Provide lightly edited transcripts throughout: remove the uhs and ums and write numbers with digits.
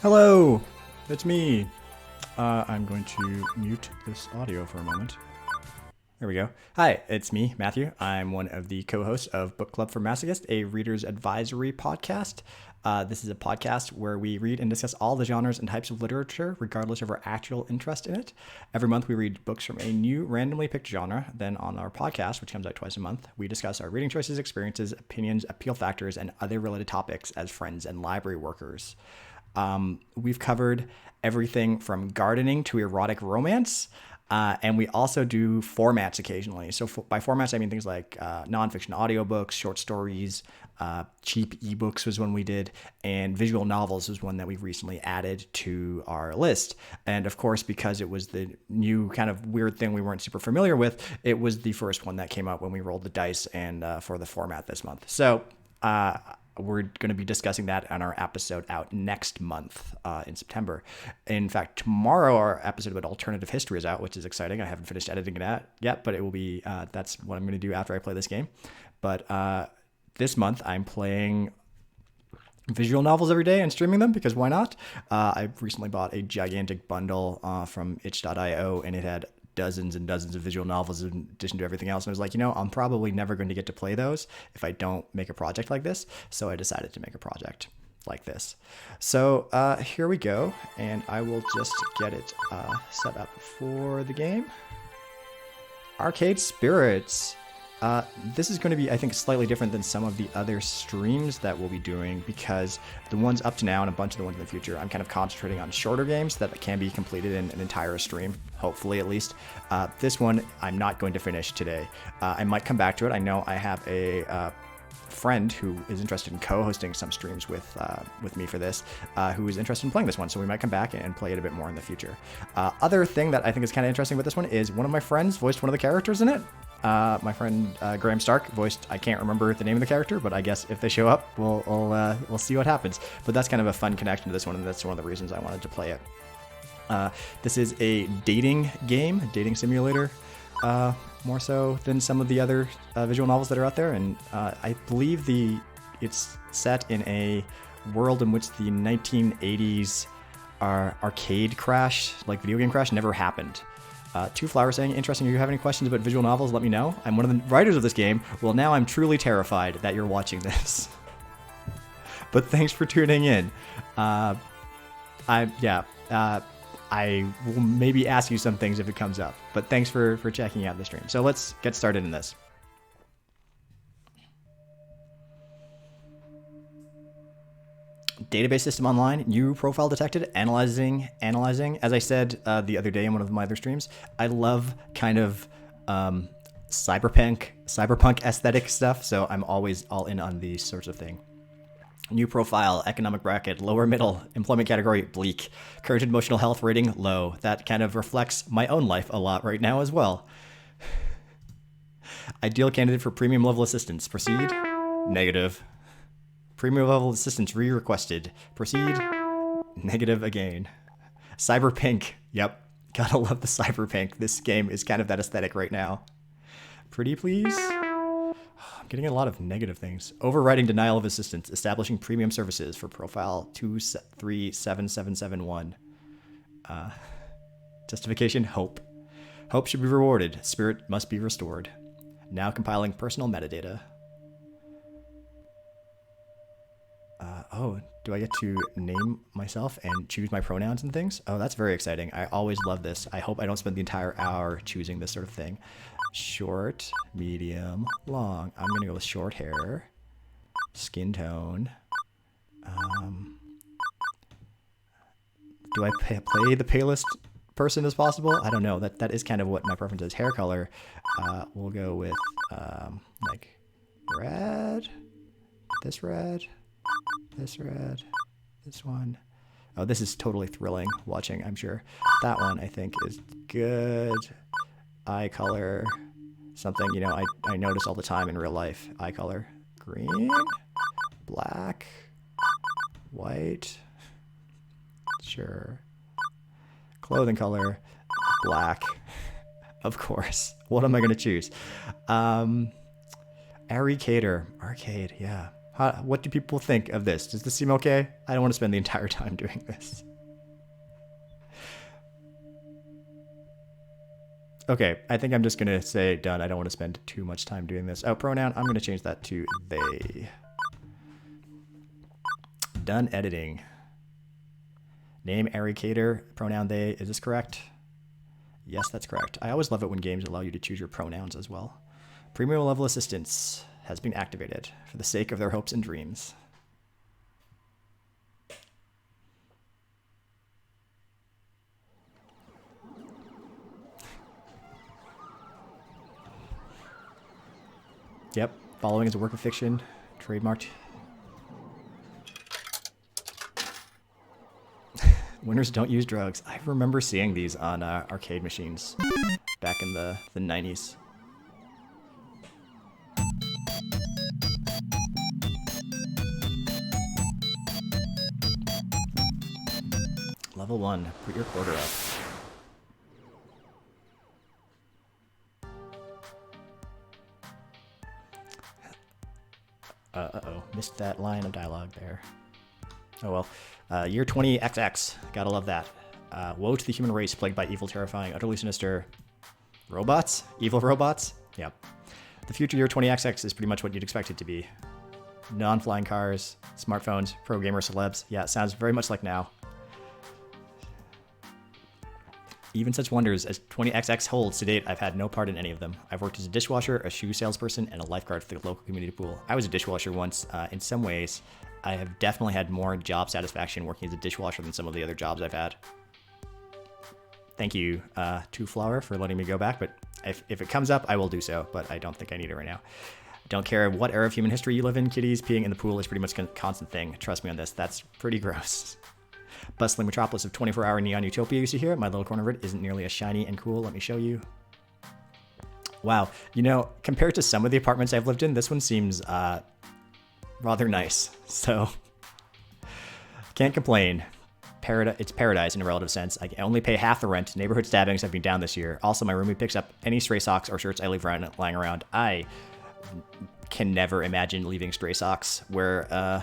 Hello, it's me. I'm going to mute this audio for a moment. There we go. Hi, it's me, Matthew. I'm one of the co-hosts of Book Club for Masochists, a reader's advisory podcast. This is a podcast where we read and discuss all the genres and types of literature, regardless of our actual interest in it. Every month, we read books from a new randomly picked genre. Then on our podcast, which comes out twice a month, we discuss our reading choices, experiences, opinions, appeal factors, and other related topics as friends and library workers. We've covered everything from gardening to erotic romance. And we also do formats occasionally. So by formats, I mean things like nonfiction audiobooks, short stories, cheap ebooks was one we did, and visual novels was one that we recently added to our list. And of course, because it was the new kind of weird thing we weren't super familiar with, it was the first one that came up when we rolled the dice and for the format this month. So we're going to be discussing that on our episode out next month in September. In fact, tomorrow our episode about alternative history is out, which is exciting. I haven't finished editing it yet, but it will be. That's what I'm going to do after I play this game. But this month I'm playing visual novels every day and streaming them because why not? I recently bought a gigantic bundle from itch.io, and it had dozens and dozens of visual novels in addition to everything else. And I was like, I'm probably never going to get to play those if I don't make a project like this. So I decided to make a project like this. So here we go. And I will just get it set up for the game. Arcade Spirits. This is going to be, I think, slightly different than some of the other streams that we'll be doing because the ones up to now and a bunch of the ones in the future, I'm kind of concentrating on shorter games that can be completed in an entire stream, hopefully at least. This one, I'm not going to finish today. I might come back to it. I know I have a friend who is interested in co-hosting some streams with me for this, who is interested in playing this one, so we might come back and play it a bit more in the future. Other thing that I think is kind of interesting with this one is one of my friends voiced one of the characters in it. My friend Graham Stark voiced, I can't remember the name of the character, but I guess if they show up, we'll see what happens. But that's kind of a fun connection to this one, and that's one of the reasons I wanted to play it. This is a dating game, a dating simulator, more so than some of the other visual novels that are out there. And I believe it's set in a world in which the 1980s arcade crash, like video game crash, never happened. Two Flowers saying, interesting, if you have any questions about visual novels, let me know. I'm one of the writers of this game. Well, now I'm truly terrified that you're watching this. But thanks for tuning in. I will maybe ask you some things if it comes up. But thanks for checking out the stream. So let's get started in this. Database system online, new profile detected, analyzing. As I said the other day in one of my other streams, I love kind of cyberpunk aesthetic stuff, so I'm always all in on these sorts of thing. New profile, economic bracket, lower middle, employment category, bleak. Current emotional health rating, low. That kind of reflects my own life a lot right now as well. Ideal candidate for premium level assistance, proceed. Negative. Premium level assistance re-requested. Proceed. Negative again. Cyberpink. Yep. Gotta love the cyberpink. This game is kind of that aesthetic right now. Pretty please? I'm getting a lot of negative things. Overriding denial of assistance. Establishing premium services for profile 237771. Justification, hope. Hope should be rewarded. Spirit must be restored. Now compiling personal metadata. Do I get to name myself and choose my pronouns and things? Oh, that's very exciting. I always love this. I hope I don't spend the entire hour choosing this sort of thing. Short, medium, long. I'm going to go with short hair. Skin tone. Do I play the palest person as possible? I don't know. That is kind of what my preference is. Hair color. We'll go with like red. This red. This red, this one. Oh, this is totally thrilling watching, I'm sure. That one, I think, is good. Eye color, something, I notice all the time in real life. Eye color, green, black, white, sure. Clothing color, black, of course. What am I going to choose? Arcade, yeah. What do people think of this? Does this seem okay? I don't want to spend the entire time doing this. Okay, I think I'm just going to say done. I don't want to spend too much time doing this. Oh, pronoun, I'm going to change that to they. Done editing. Name Aricator, pronoun they. Is this correct? Yes, that's correct. I always love it when games allow you to choose your pronouns as well. Premium level assistance has been activated for the sake of their hopes and dreams. Yep, following is a work of fiction, trademarked. Winners don't use drugs. I remember seeing these on arcade machines back in the 90s. Level 1, put your quarter up. Uh-oh, missed that line of dialogue there. Oh well. Year 20XX, gotta love that. Woe to the human race plagued by evil, terrifying, utterly sinister robots? Evil robots? Yep. The future year 20XX is pretty much what you'd expect it to be. Non-flying cars, smartphones, pro gamer celebs. Yeah, it sounds very much like now. Even such wonders as 20XX holds to date, I've had no part in any of them. I've worked as a dishwasher, a shoe salesperson, and a lifeguard for the local community pool. I was a dishwasher once. In some ways, I have definitely had more job satisfaction working as a dishwasher than some of the other jobs I've had. Thank you, to Flower, for letting me go back, but if it comes up, I will do so, but I don't think I need it right now. Don't care what era of human history you live in, kitties, peeing in the pool is pretty much a constant thing. Trust me on this, that's pretty gross. Bustling metropolis of 24-hour neon utopia you see here. My little corner of it isn't nearly as shiny and cool. Let me show you. Wow. You know, compared to some of the apartments I've lived in, this one seems rather nice. So, can't complain. It's paradise in a relative sense. I can only pay half the rent. Neighborhood stabbings have been down this year. Also, my roommate picks up any stray socks or shirts I leave lying around. I can never imagine leaving stray socks where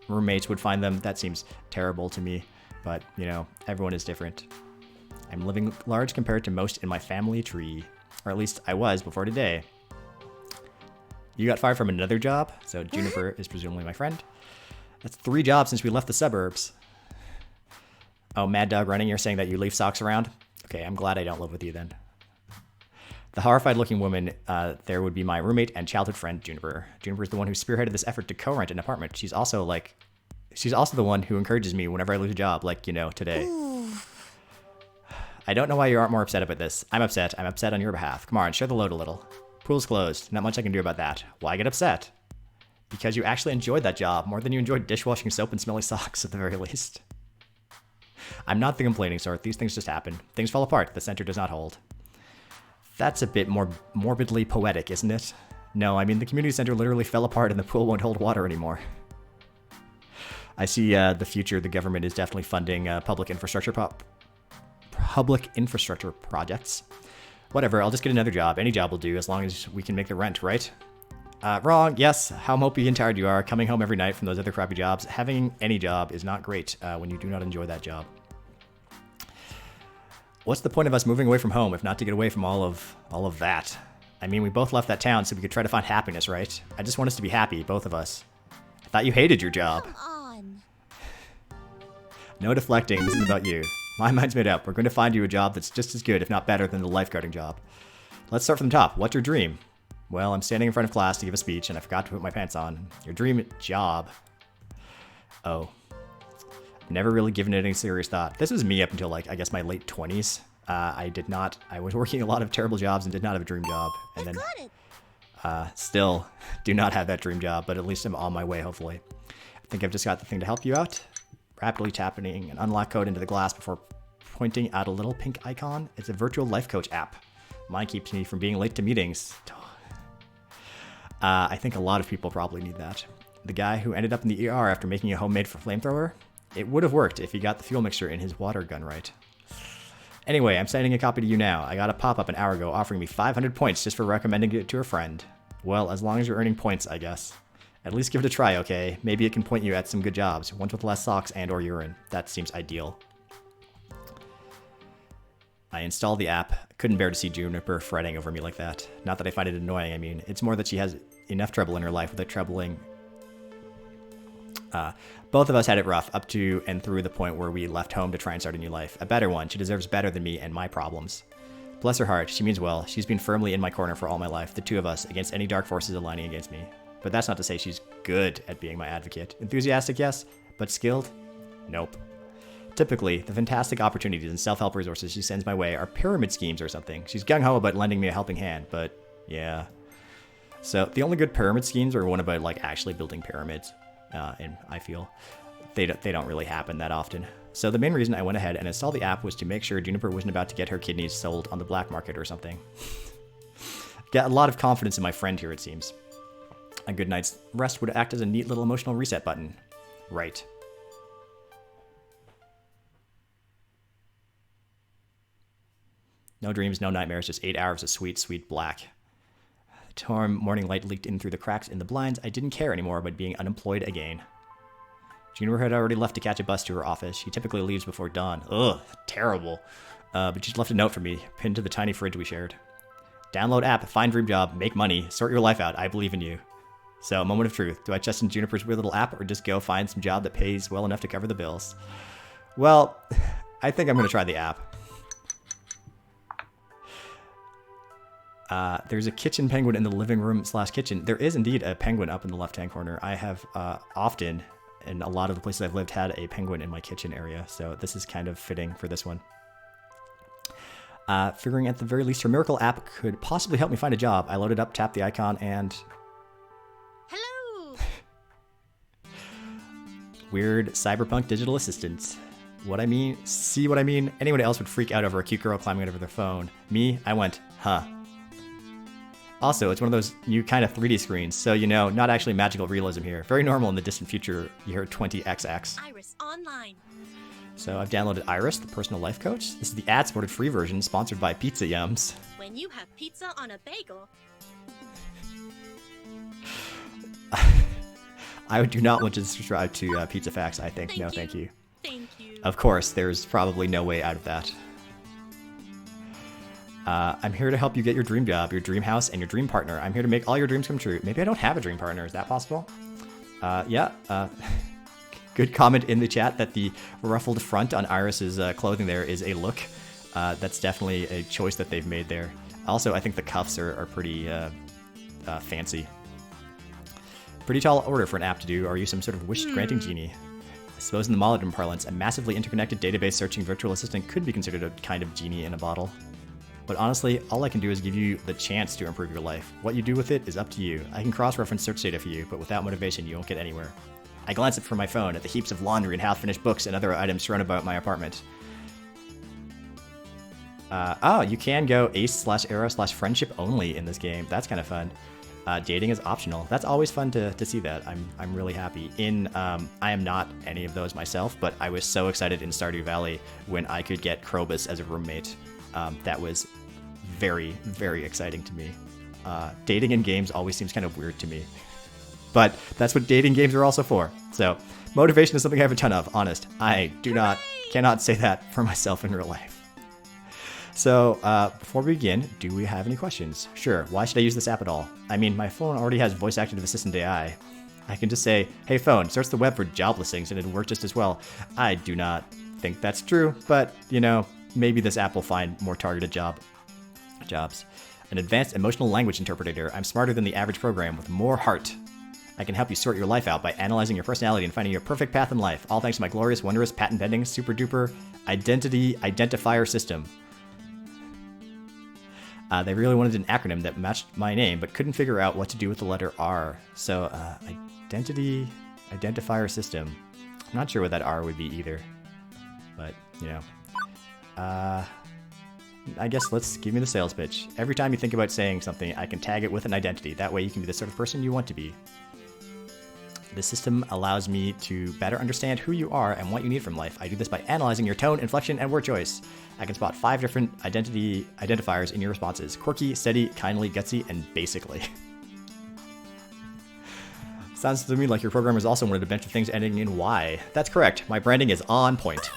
roommates would find them. That seems terrible to me. But, you know, everyone is different. I'm living large compared to most in my family tree. Or at least I was before today. You got fired from another job? So Juniper is presumably my friend. That's 3 jobs since we left the suburbs. Oh, Mad Dog Running, you're saying that you leave socks around? Okay, I'm glad I don't live with you then. The horrified looking woman there would be my roommate and childhood friend, Juniper. Juniper is the one who spearheaded this effort to co-rent an apartment. She's also the one who encourages me whenever I lose a job, like, you know, today. Ooh. I don't know why you aren't more upset about this. I'm upset. I'm upset on your behalf. Come on, share the load a little. Pool's closed. Not much I can do about that. Why get upset? Because you actually enjoyed that job more than you enjoyed dishwashing soap and smelly socks at the very least. I'm not the complaining sort. These things just happen. Things fall apart. The center does not hold. That's a bit more morbidly poetic, isn't it? No, I mean the community center literally fell apart and the pool won't hold water anymore. I see the future. The government is definitely funding public infrastructure projects. Whatever, I'll just get another job. Any job will do as long as we can make the rent, right? Wrong. Yes, how mopey and tired you are. Coming home every night from those other crappy jobs. Having any job is not great when you do not enjoy that job. What's the point of us moving away from home if not to get away from all of that? I mean, we both left that town so we could try to find happiness, right? I just want us to be happy, both of us. I thought you hated your job. Come on. No deflecting. This is about you. My mind's made up. We're going to find you a job that's just as good, if not better, than the lifeguarding job. Let's start from the top. What's your dream? Well, I'm standing in front of class to give a speech, and I forgot to put my pants on. Your dream job. Oh. Never really given it any serious thought. This was me up until, like, I guess my late 20s. I was working a lot of terrible jobs and did not have a dream job. And then, still do not have that dream job, but at least I'm on my way, hopefully. I think I've just got the thing to help you out. Rapidly tapping an unlock code into the glass before pointing out a little pink icon. It's a virtual life coach app. Mine keeps me from being late to meetings. I think a lot of people probably need that. The guy who ended up in the ER after making a homemade flamethrower? It would have worked if he got the fuel mixture in his water gun right. Anyway, I'm sending a copy to you now. I got a pop-up an hour ago offering me 500 points just for recommending it to a friend. Well, as long as you're earning points, I guess. At least give it a try, okay? Maybe it can point you at some good jobs, ones with less socks and or urine. That seems ideal. I installed the app. Couldn't bear to see Juniper fretting over me like that. Not that I find it annoying, I mean. It's more that she has enough trouble in her life without troubling. Both of us had it rough up to and through the point where we left home to try and start a new life. A better one. She deserves better than me and my problems. Bless her heart. She means well. She's been firmly in my corner for all my life. The two of us against any dark forces aligning against me. But that's not to say she's good at being my advocate. Enthusiastic, yes. But skilled? Nope. Typically, the fantastic opportunities and self-help resources she sends my way are pyramid schemes or something. She's gung-ho about lending me a helping hand, but yeah. So the only good pyramid schemes are one about like actually building pyramids, and I feel they don't really happen that often. So the main reason I went ahead and installed the app was to make sure Juniper wasn't about to get her kidneys sold on the black market or something. Got a lot of confidence in my friend here, it seems. A good night's rest would act as a neat little emotional reset button. Right. No dreams, no nightmares, just 8 hours of sweet, sweet black. The warm morning light leaked in through the cracks in the blinds. I didn't care anymore about being unemployed again. Juniper had already left to catch a bus to her office. She typically leaves before dawn. Ugh, terrible. But she's left a note for me, pinned to the tiny fridge we shared. Download app, find dream job, make money, sort your life out. I believe in you. So, moment of truth. Do I trust in Juniper's weird little app or just go find some job that pays well enough to cover the bills? Well, I think I'm going to try the app. There's a kitchen penguin in the living room / kitchen. There is indeed a penguin up in the left-hand corner. I have often, in a lot of the places I've lived, had a penguin in my kitchen area. So this is kind of fitting for this one. Figuring at the very least her miracle app could possibly help me find a job. I loaded up, tapped the icon, and... Hello! Weird cyberpunk digital assistants. What I mean? See what I mean? Anyone else would freak out over a cute girl climbing over their phone. Me, I went, huh. Also, it's one of those new kind of 3D screens, so you know, not actually magical realism here. Very normal in the distant future, year 20XX. Iris Online. So I've downloaded Iris, the personal life coach. This is the ad-supported free version, sponsored by Pizza Yums. When you have pizza on a bagel. I do not want to subscribe to Pizza Facts, I think. No, thank you. Thank you. Of course, there's probably no way out of that. I'm here to help you get your dream job, your dream house, and your dream partner. I'm here to make all your dreams come true. Maybe I don't have a dream partner. Is that possible? Yeah. Good comment in the chat that the ruffled front on Iris's clothing there is a look. That's definitely a choice that they've made there. Also, I think the cuffs are pretty fancy. Pretty tall order for an app to do. Are you some sort of wish-granting genie? I suppose in the modern parlance, a massively interconnected database searching virtual assistant could be considered a kind of genie in a bottle. But honestly, all I can do is give you the chance to improve your life. What you do with it is up to you. I can cross-reference search data for you, but without motivation, you won't get anywhere. I glance up from my phone at the heaps of laundry and half-finished books and other items surrounded about my apartment. Oh, you can go ace/arrow/friendship only in this game. That's kind of fun. Dating is optional. That's always fun to see that. I'm really happy. I am not any of those myself, but I was so excited in Stardew Valley when I could get Krobus as a roommate. That was very, very exciting to me. Dating in games always seems kind of weird to me. But that's what dating games are also for. So, motivation is something I have a ton of, honest. I cannot say that for myself in real life. So, before we begin, do we have any questions? Sure, why should I use this app at all? I mean, my phone already has voice-active assistant AI. I can just say, hey phone, search the web for job listings and it'll work just as well. I do not think that's true, but, you know, maybe this app will find more targeted jobs. An advanced emotional language interpreter. I'm smarter than the average program with more heart. I can help you sort your life out by analyzing your personality and finding your perfect path in life. All thanks to my glorious, wondrous, patent-pending, super-duper identifier system. They really wanted an acronym that matched my name, but couldn't figure out what to do with the letter R. So, identifier system. I'm not sure what that R would be either. But, you know. I guess let's give me the sales pitch. Every time you think about saying something, I can tag it with an identity. That way you can be the sort of person you want to be. The system allows me to better understand who you are and what you need from life. I do this by analyzing your tone, inflection, and word choice. I can spot 5 different identifiers in your responses. Quirky, steady, kindly, gutsy, and basically. Sounds to me like your programmers also wanted a bunch of things ending in Y. That's correct. My branding is on point.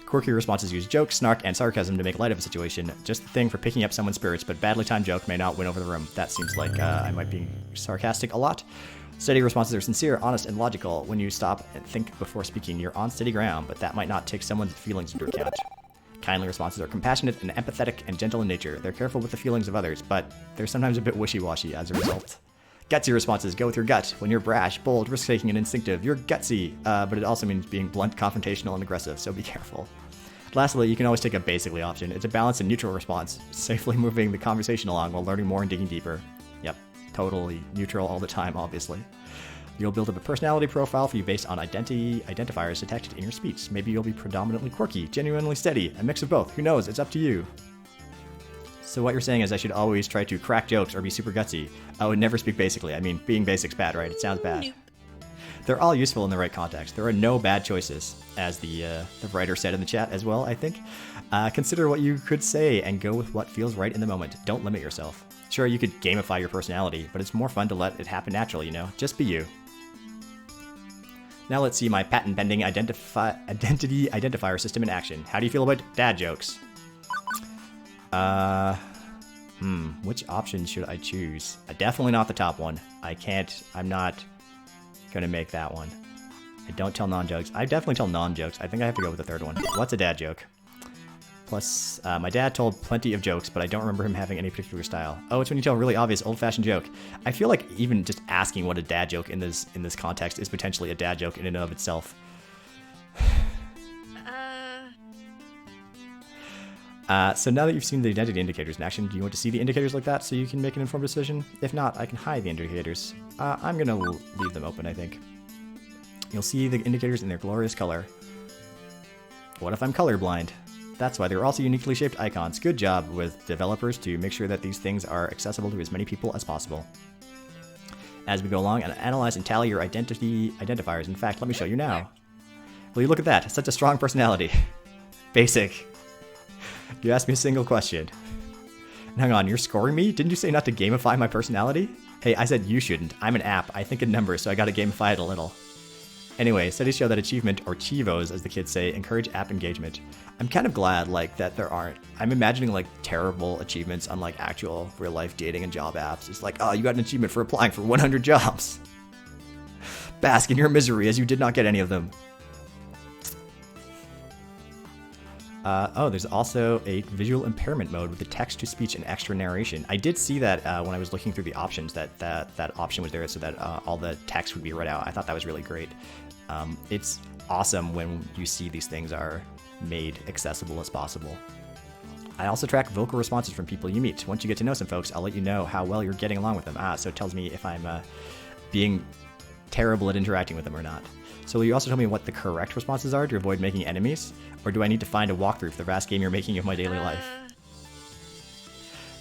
Quirky responses use jokes, snark, and sarcasm to make light of a situation. Just the thing for picking up someone's spirits, but badly timed joke may not win over the room. That seems like I might be sarcastic a lot. Steady responses are sincere, honest, and logical. When you stop and think before speaking, you're on steady ground, but that might not take someone's feelings into account. Kindly responses are compassionate and empathetic and gentle in nature. They're careful with the feelings of others, but they're sometimes a bit wishy-washy as a result. Gutsy responses go with your gut. When you're brash, bold, risk-taking, and instinctive, you're gutsy, but it also means being blunt, confrontational, and aggressive, so be careful. Lastly, you can always take a basically option. It's a balanced and neutral response, safely moving the conversation along while learning more and digging deeper. Yep, totally neutral all the time, obviously. You'll build up a personality profile for you based on identifiers detected in your speech. Maybe you'll be predominantly quirky, genuinely steady, a mix of both. Who knows? It's up to you. So what you're saying is I should always try to crack jokes or be super gutsy. I would never speak basically. I mean, being basic's bad, right? It sounds bad. Nope. They're all useful in the right context. There are no bad choices, as the writer said in the chat as well, I think. Consider what you could say and go with what feels right in the moment. Don't limit yourself. Sure, you could gamify your personality, but it's more fun to let it happen naturally, you know? Just be you. Now let's see my patent-pending identity identifier system in action. How do you feel about dad jokes? Which option should I choose? Definitely not the top one. I'm not gonna make that one. I don't tell non-jokes. I definitely tell non-jokes. I think I have to go with the third one. What's a dad joke? Plus, my dad told plenty of jokes, but I don't remember him having any particular style. Oh, it's when you tell a really obvious old-fashioned joke. I feel like even just asking what a dad joke in this context is potentially a dad joke in and of itself. So now that you've seen the identity indicators in action, do you want to see the indicators like that so you can make an informed decision? If not, I can hide the indicators. I'm gonna leave them open, I think. You'll see the indicators in their glorious color. What if I'm colorblind? That's why they're also uniquely shaped icons. Good job with developers to make sure that these things are accessible to as many people as possible. As we go along and analyze and tally your identity identifiers. In fact, let me show you now. Will you look at that? Such a strong personality. Basic. You asked me a single question. Hang on, you're scoring me? Didn't you say not to gamify my personality? Hey, I said you shouldn't. I'm an app. I think in numbers, so I gotta gamify it a little. Anyway, studies show that achievement, or chivos as the kids say, encourage app engagement. I'm kind of glad, like, that there aren't. I'm imagining, like, terrible achievements on, like, actual real-life dating and job apps. It's like, oh, you got an achievement for applying for 100 jobs. Bask in your misery as you did not get any of them. Oh, there's also a visual impairment mode with the text-to-speech and extra narration. I did see that when I was looking through the options, that option was there so that all the text would be read out. I thought that was really great. It's awesome when you see these things are made accessible as possible. I also track vocal responses from people you meet. Once you get to know some folks, I'll let you know how well you're getting along with them. So it tells me if I'm being terrible at interacting with them or not. So will you also tell me what the correct responses are to avoid making enemies? Or do I need to find a walkthrough for the vast game you're making of my daily life?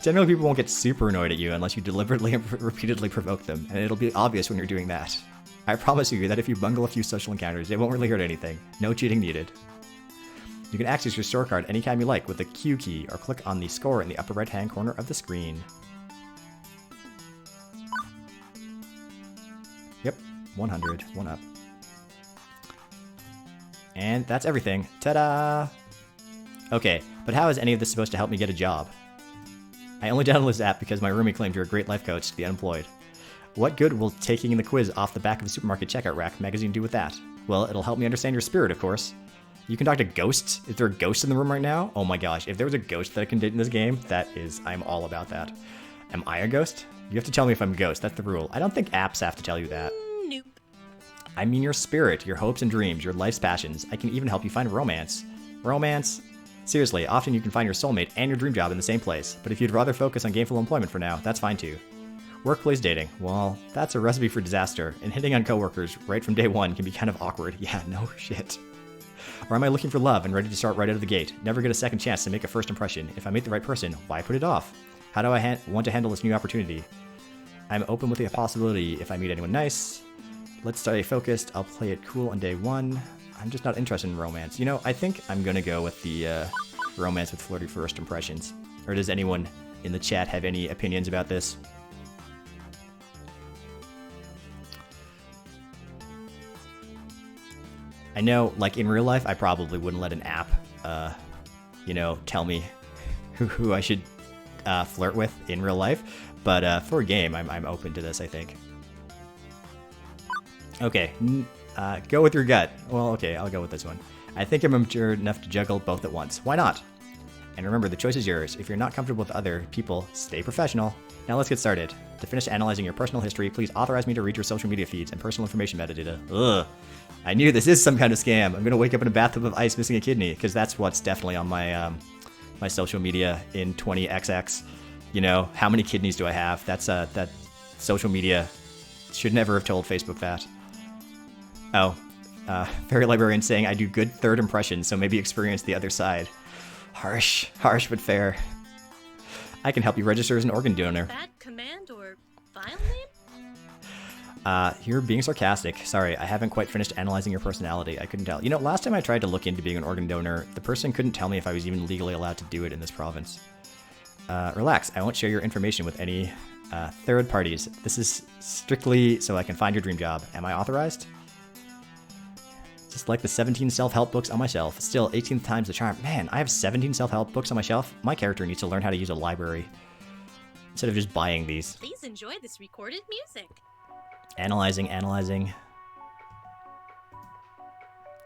Generally, people won't get super annoyed at you unless you deliberately and repeatedly provoke them, and it'll be obvious when you're doing that. I promise you that if you bungle a few social encounters, it won't really hurt anything. No cheating needed. You can access your store card anytime you like with the Q key, or click on the score in the upper right-hand corner of the screen. Yep, 100, one up. And that's everything. Ta-da! Okay, but how is any of this supposed to help me get a job? I only downloaded this app because my roomie claimed you're a great life coach to the unemployed. What good will taking the quiz off the back of a supermarket checkout rack magazine do with that? Well, it'll help me understand your spirit, of course. You can talk to ghosts? Is there a ghost in the room right now? Oh my gosh, if there was a ghost that I can date in this game, I'm all about that. Am I a ghost? You have to tell me if I'm a ghost, that's the rule. I don't think apps have to tell you that. Nope. I mean your spirit, your hopes and dreams, your life's passions. I can even help you find romance. Romance? Seriously, often you can find your soulmate and your dream job in the same place, but if you'd rather focus on gainful employment for now, that's fine too. Workplace dating. Well, that's a recipe for disaster, and hitting on coworkers right from day one can be kind of awkward. Yeah, no shit. Or am I looking for love and ready to start right out of the gate? Never get a second chance to make a first impression. If I meet the right person, why put it off? How do I want to handle this new opportunity? I'm open with the possibility if I meet anyone nice. Let's stay focused. I'll play it cool on day one. I'm just not interested in romance. You know, I think I'm gonna go with the romance with flirty first impressions. Or does anyone in the chat have any opinions about this? I know, like, in real life, I probably wouldn't let an app, tell me who I should flirt with in real life. But for a game, I'm open to this, I think. Okay, go with your gut. Well, okay, I'll go with this one. I think I'm mature enough to juggle both at once. Why not? And remember, the choice is yours. If you're not comfortable with other people, stay professional. Now let's get started. To finish analyzing your personal history, please authorize me to read your social media feeds and personal information metadata. Ugh. I knew this is some kind of scam. I'm gonna wake up in a bathtub of ice missing a kidney, because that's what's definitely on my my social media in 20XX. You know, how many kidneys do I have? That's that social media should never have told Facebook that. Oh, Fairy Librarian saying I do good third impressions, so maybe experience the other side. Harsh but fair. I can help you register as an organ donor. Bad command or file name? You're being sarcastic. Sorry, I haven't quite finished analyzing your personality. I couldn't tell. You know, last time I tried to look into being an organ donor, the person couldn't tell me if I was even legally allowed to do it in this province. Relax, I won't share your information with any third parties. This is strictly so I can find your dream job. Am I authorized? Just like the 17 self-help books on my shelf. Still, 18th time's the charm. Man, I have 17 self-help books on my shelf. My character needs to learn how to use a library instead of just buying these. Please enjoy this recorded music. Analyzing.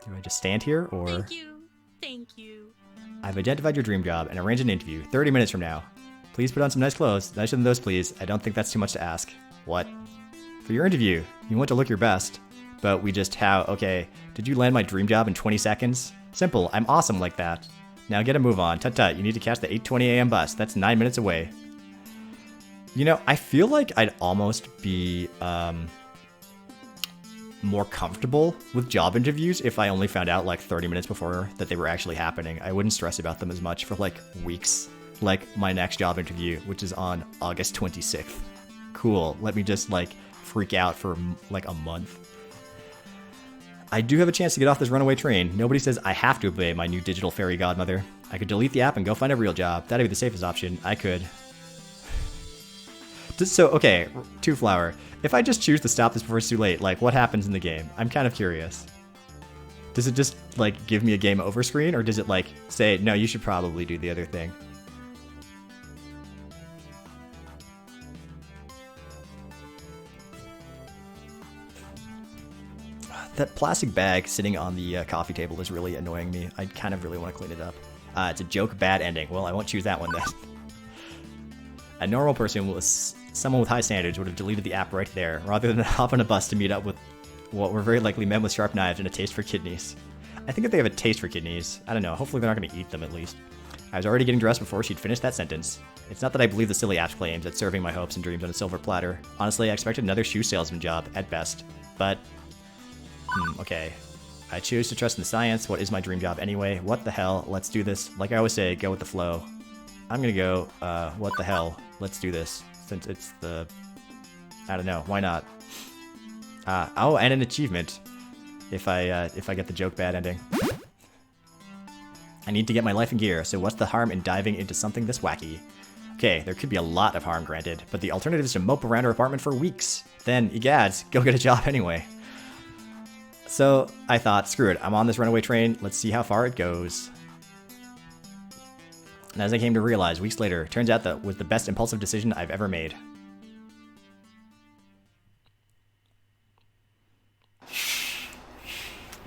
Do I just stand here, or? Thank you. I've identified your dream job and arranged an interview 30 minutes from now. Please put on some nice clothes. Nicer than those, please. I don't think that's too much to ask. What? For your interview, you want to look your best. But we just okay, did you land my dream job in 20 seconds? Simple, I'm awesome like that. Now get a move on. Tut, you need to catch the 8:20 a.m. bus. That's 9 minutes away. You know, I feel like I'd almost be more comfortable with job interviews if I only found out like 30 minutes before that they were actually happening. I wouldn't stress about them as much for like weeks. Like my next job interview, which is on August 26th. Cool, let me just like freak out for like a month. I do have a chance to get off this runaway train. Nobody says I have to obey my new digital fairy godmother. I could delete the app and go find a real job. That'd be the safest option. I could. So, okay, Two Flower. If I just choose to stop this before it's too late, like, what happens in the game? I'm kind of curious. Does it just, like, give me a game over screen, or does it, like, say, no, you should probably do the other thing? That plastic bag sitting on the coffee table is really annoying me. I kind of really want to clean it up. It's a joke bad ending. Well, I won't choose that one then. A normal person, someone with high standards, would have deleted the app right there, rather than hop on a bus to meet up with what were very likely men with sharp knives and a taste for kidneys. I think that they have a taste for kidneys. I don't know. Hopefully they're not going to eat them at least. I was already getting dressed before she'd finished that sentence. It's not that I believe the silly app's claims at serving my hopes and dreams on a silver platter. Honestly, I expected another shoe salesman job, at best. But okay. I choose to trust in the science. What is my dream job anyway? What the hell? Let's do this. Like I always say, go with the flow. I'm gonna go, what the hell? Let's do this. Since it's the... I don't know. Why not? Oh, and an achievement. If I get the joke bad ending. I need to get my life in gear, so what's the harm in diving into something this wacky? Okay, there could be a lot of harm, granted, but the alternative is to mope around our apartment for weeks. Then, egads, go get a job anyway. So, I thought, screw it, I'm on this runaway train, let's see how far it goes. And as I came to realize weeks later, turns out that was the best impulsive decision I've ever made.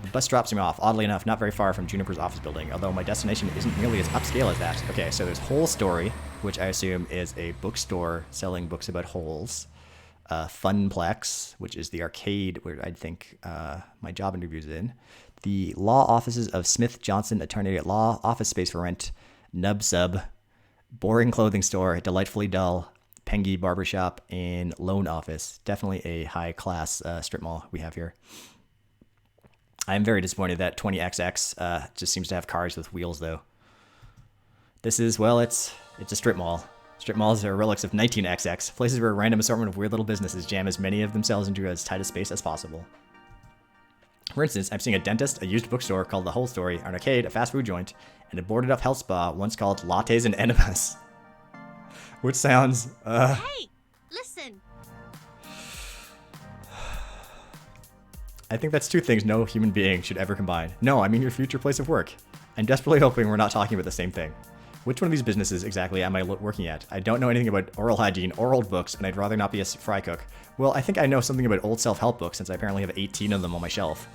The bus drops me off, oddly enough, not very far from Juniper's office building, although my destination isn't nearly as upscale as that. Okay, so there's Whole Story, which I assume is a bookstore selling books about holes. Funplex, which is the arcade where I think my job interview's in. The law offices of Smith Johnson Attorney at Law, office space for rent. Nub Sub, boring clothing store, delightfully dull. Pengy Barbershop, and loan office. Definitely a high-class strip mall we have here. I'm very disappointed that 20XX just seems to have cars with wheels, though. This is, well, it's a strip mall. Strip malls are relics of 19XX, places where a random assortment of weird little businesses jam as many of themselves into as tight a space as possible. For instance, I'm seeing a dentist, a used bookstore called The Whole Story, an arcade, a fast food joint, and a boarded-up health spa once called Lattes and Enemas. Which sounds, Hey, listen. I think that's two things no human being should ever combine. No, I mean your future place of work. I'm desperately hoping we're not talking about the same thing. Which one of these businesses exactly am I working at? I don't know anything about oral hygiene or old books, and I'd rather not be a fry cook. Well, I think I know something about old self-help books since I apparently have 18 of them on my shelf.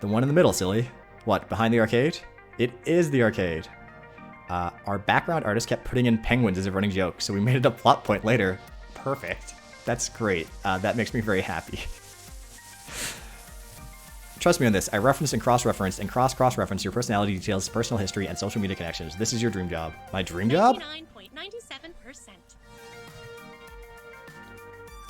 The one in the middle, silly. What, behind the arcade? It is the arcade. Our background artist kept putting in penguins as a running joke, so we made it a plot point later. Perfect. That's great. That makes me very happy. Trust me on this. I referenced and cross-referenced and cross-reference your personality details, personal history, and social media connections. This is your dream job. My dream job? 99.97%.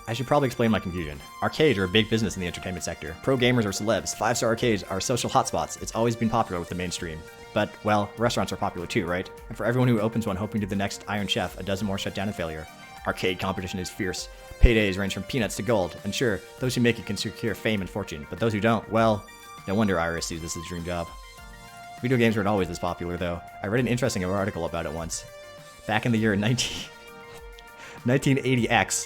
I should probably explain my confusion. Arcades are a big business in the entertainment sector. Pro gamers are celebs. 5-star arcades are social hotspots. It's always been popular with the mainstream. But, well, restaurants are popular too, right? And for everyone who opens one hoping to be the next Iron Chef, a dozen more shut down in failure. Arcade competition is fierce. Paydays range from peanuts to gold. And sure, those who make it can secure fame and fortune. But those who don't, well, no wonder Iris sees this as a dream job. Video games weren't always this popular, though. I read an interesting article about it once. Back in the year 1980X,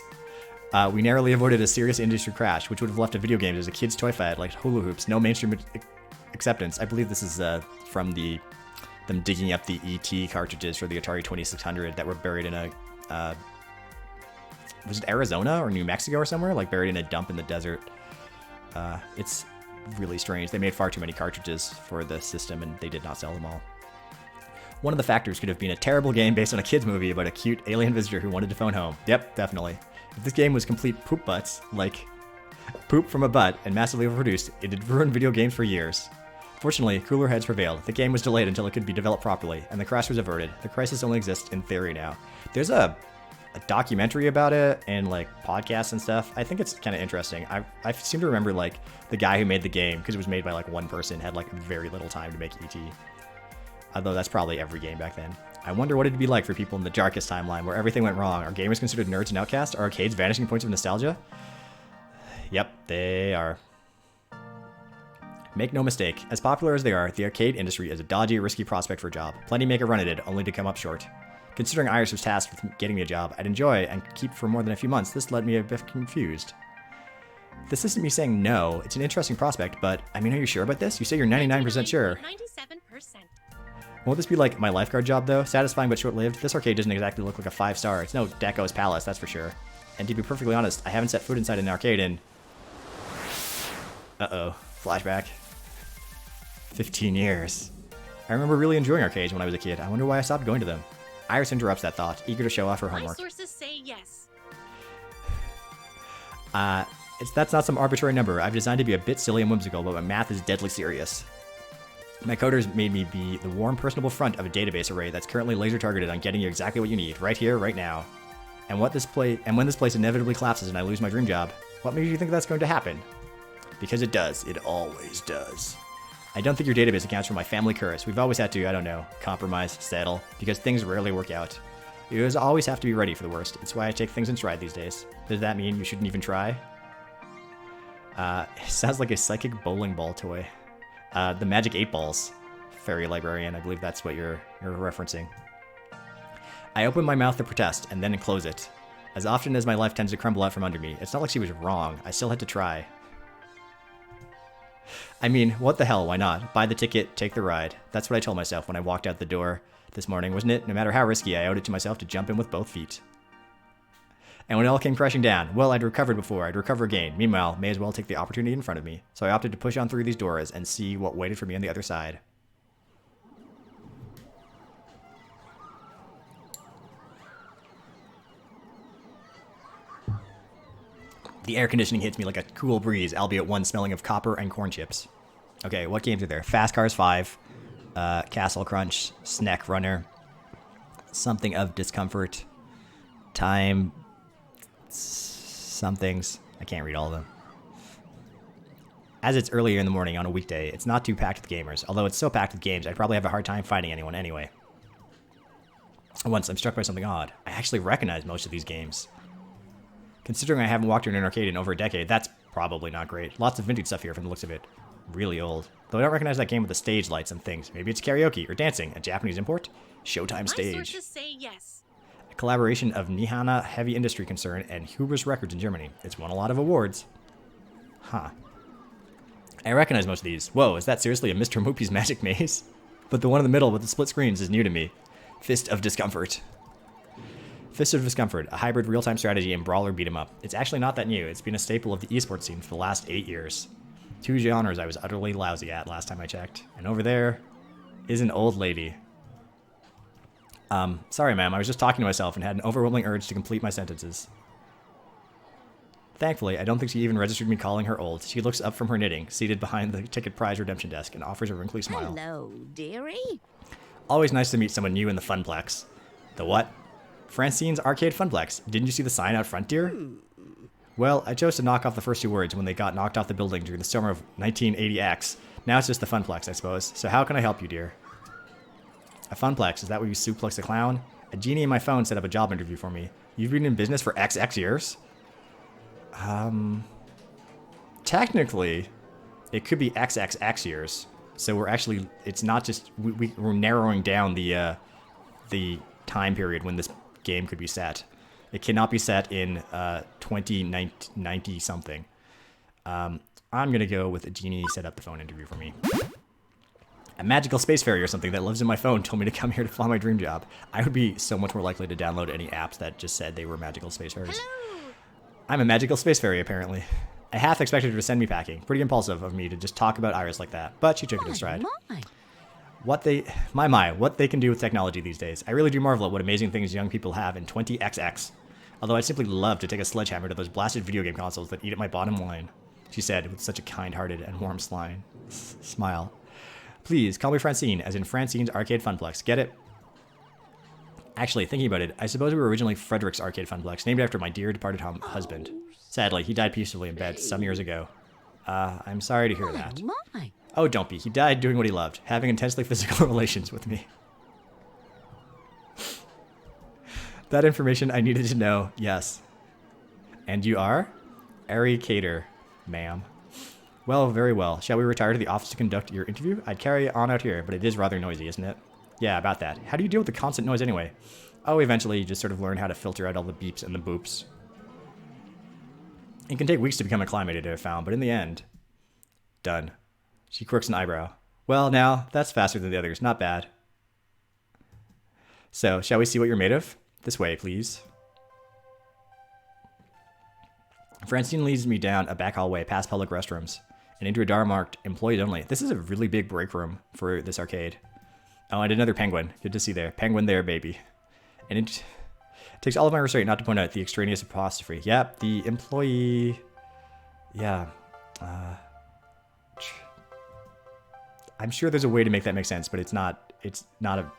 we narrowly avoided a serious industry crash, which would have left video games as a kid's toy fad like hula hoops, no mainstream acceptance. I believe this is from them digging up the ET cartridges for the Atari 2600 that were buried in a was it Arizona or New Mexico or somewhere, like buried in a dump in the desert. It's really strange. They made far too many cartridges for the system and they did not sell them all. One of the factors could have been a terrible game based on a kid's movie about a cute alien visitor who wanted to phone home. Yep, definitely. If this game was complete poop butts, like poop from a butt and massively overproduced, it'd ruin video games for years. Fortunately, cooler heads prevailed. The game was delayed until it could be developed properly, and the crash was averted. The crisis only exists in theory now. There's a documentary about it and like podcasts and stuff. I think it's kind of interesting. I seem to remember like the guy who made the game, because it was made by like one person, had like very little time to make ET. Although that's probably every game back then. I wonder what it'd be like for people in the darkest timeline where everything went wrong. Are gamers considered nerds and outcasts? Are arcades vanishing points of nostalgia? Yep, they are. Make no mistake, as popular as they are, the arcade industry is a dodgy, risky prospect for a job. Plenty make a run at it, only to come up short. Considering Iris was tasked with getting me a job I'd enjoy and keep for more than a few months, this led me a bit confused. This isn't me saying no, it's an interesting prospect, but, I mean, are you sure about this? You say you're 99% sure. 97%. Won't this be like my lifeguard job, though? Satisfying but short-lived? This arcade doesn't exactly look like a 5-star. It's no Deco's Palace, that's for sure. And to be perfectly honest, I haven't set foot inside an arcade in... Uh-oh. Flashback. 15 years. I remember really enjoying arcades when I was a kid. I wonder why I stopped going to them. Iris interrupts that thought, eager to show off her homework. My sources say yes. That's not some arbitrary number. I've designed to be a bit silly and whimsical, but my math is deadly serious. My coders made me be the warm, personable front of a database array that's currently laser targeted on getting you exactly what you need, right here, right now. And when this place inevitably collapses and I lose my dream job, what makes you think that's going to happen? Because it does. It always does. I don't think your database accounts for my family curse. We've always had to, I don't know, compromise, settle, because things rarely work out. You always have to be ready for the worst. It's why I take things in stride these days. Does that mean you shouldn't even try? It sounds like a psychic bowling ball toy. The Magic 8 Balls. Fairy Librarian, I believe that's what you're referencing. I open my mouth to protest, and then close it. As often as my life tends to crumble out from under me, it's not like she was wrong. I still had to try. I mean, what the hell, why not? Buy the ticket, take the ride. That's what I told myself when I walked out the door this morning, wasn't it? No matter how risky, I owed it to myself to jump in with both feet. And when it all came crashing down, well, I'd recovered before, I'd recover again. Meanwhile, may as well take the opportunity in front of me. So I opted to push on through these doors and see what waited for me on the other side. The air conditioning hits me like a cool breeze, albeit one smelling of copper and corn chips. Okay, what games are there? Fast Cars 5, Castle Crunch, Snack Runner, Something of Discomfort, Time, some things. I can't read all of them. As it's earlier in the morning on a weekday, it's not too packed with gamers. Although it's so packed with games, I'd probably have a hard time finding anyone anyway. Once, I'm struck by something odd. I actually recognize most of these games. Considering I haven't walked in an arcade in over a decade, that's probably not great. Lots of vintage stuff here from the looks of it. Really old. Though I don't recognize that game with the stage lights and things. Maybe it's karaoke or dancing, a Japanese import? Showtime Stage. My sources say yes. A collaboration of Nihana Heavy Industry Concern and Hubris Records in Germany. It's won a lot of awards. Huh. I recognize most of these. Whoa, is that seriously a Mr. Moopy's Magic Maze? But the one in the middle with the split screens is new to me. Fist of Discomfort. Fist of Discomfort, a hybrid real-time strategy and brawler beat 'em up. It's actually not that new. It's been a staple of the esports scene for the last 8 years. 2 genres I was utterly lousy at last time I checked. And over there is an old lady. Sorry ma'am, I was just talking to myself and had an overwhelming urge to complete my sentences. Thankfully, I don't think she even registered me calling her old. She looks up from her knitting, seated behind the ticket prize redemption desk, and offers a wrinkly smile. Hello, dearie. Always nice to meet someone new in the Funplex. The what? Francine's Arcade Funplex. Didn't you see the sign out front, dear? Well, I chose to knock off the first 2 words when they got knocked off the building during the summer of 1980X. Now it's just the Funplex, I suppose. So how can I help you, dear? A Funplex, is that where you suplex a clown? A genie in my phone set up a job interview for me. You've been in business for XX years? Technically, it could be XXX years. So we're actually, it's not just, we're narrowing down the time period when this game could be set. It cannot be set in 2090 something. I'm going to go with a genie set up the phone interview for me. A magical space fairy or something that lives in my phone told me to come here to fly my dream job. I would be so much more likely to download any apps that just said they were magical space fairies. Hello. I'm a magical space fairy, apparently. I half expected her to send me packing. Pretty impulsive of me to just talk about Iris like that, but she took it in stride. My. What they can do with technology these days. I really do marvel at what amazing things young people have in 20XX. Although I'd simply love to take a sledgehammer to those blasted video game consoles that eat at my bottom line, she said with such a kind-hearted and warm smile. Please, call me Francine, as in Francine's Arcade Funplex. Get it? Actually, thinking about it, I suppose we were originally Frederick's Arcade Funplex, named after my dear departed husband. Sadly, he died peacefully in bed some years ago. I'm sorry to hear that. My. Oh, don't be. He died doing what he loved, having intensely physical relations with me. That information I needed to know, yes. And you are? Ari Cater, ma'am. Well, very well. Shall we retire to the office to conduct your interview? I'd carry on out here, but it is rather noisy, isn't it? Yeah, about that. How do you deal with the constant noise anyway? Oh, eventually you just sort of learn how to filter out all the beeps and the boops. It can take weeks to become acclimated, I've found, but in the end, done. She quirks an eyebrow. Well, now, that's faster than the others. Not bad. So, shall we see what you're made of? This way, please. Francine leads me down a back hallway past public restrooms and into a door marked employees only. This is a really big break room for this arcade. Oh, and another penguin. Good to see there. Penguin there, baby. And it takes all of my restraint not to point out the extraneous apostrophe. Yep, the employee... Yeah. I'm sure there's a way to make that make sense, but it's not a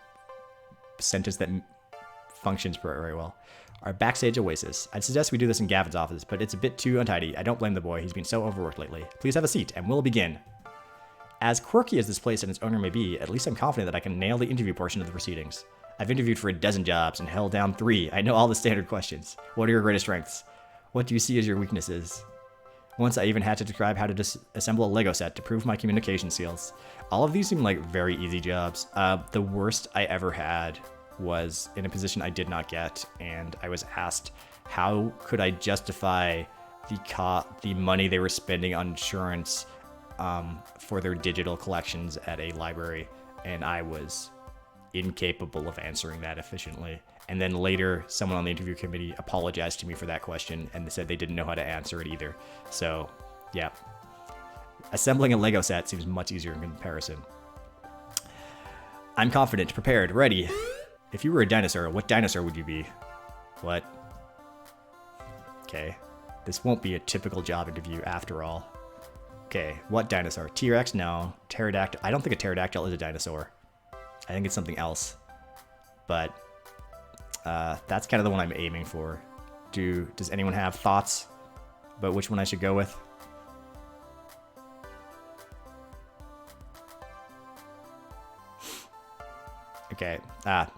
sentence that functions very well. Our backstage oasis. I'd suggest we do this in Gavin's office, but it's a bit too untidy. I don't blame the boy. He's been so overworked lately. Please have a seat, and we'll begin. As quirky as this place and its owner may be, at least I'm confident that I can nail the interview portion of the proceedings. I've interviewed for 12 jobs and held down 3. I know all the standard questions. What are your greatest strengths? What do you see as your weaknesses? Once I even had to describe how to assemble a Lego set to prove my communication skills. All of these seem like very easy jobs. The worst I ever had was in a position I did not get, and I was asked how could I justify the money they were spending on insurance for their digital collections at a library, and I was incapable of answering that efficiently. And then later, someone on the interview committee apologized to me for that question, and they said they didn't know how to answer it either. So, yeah. Assembling a Lego set seems much easier in comparison. I'm confident, prepared, ready. If you were a dinosaur, what dinosaur would you be? What? Okay. This won't be a typical job interview after all. Okay, what dinosaur? T-Rex? No. Pterodactyl? I don't think a pterodactyl is a dinosaur. I think it's something else. But that's kind of the one I'm aiming for. Does anyone have thoughts about which one I should go with? Okay.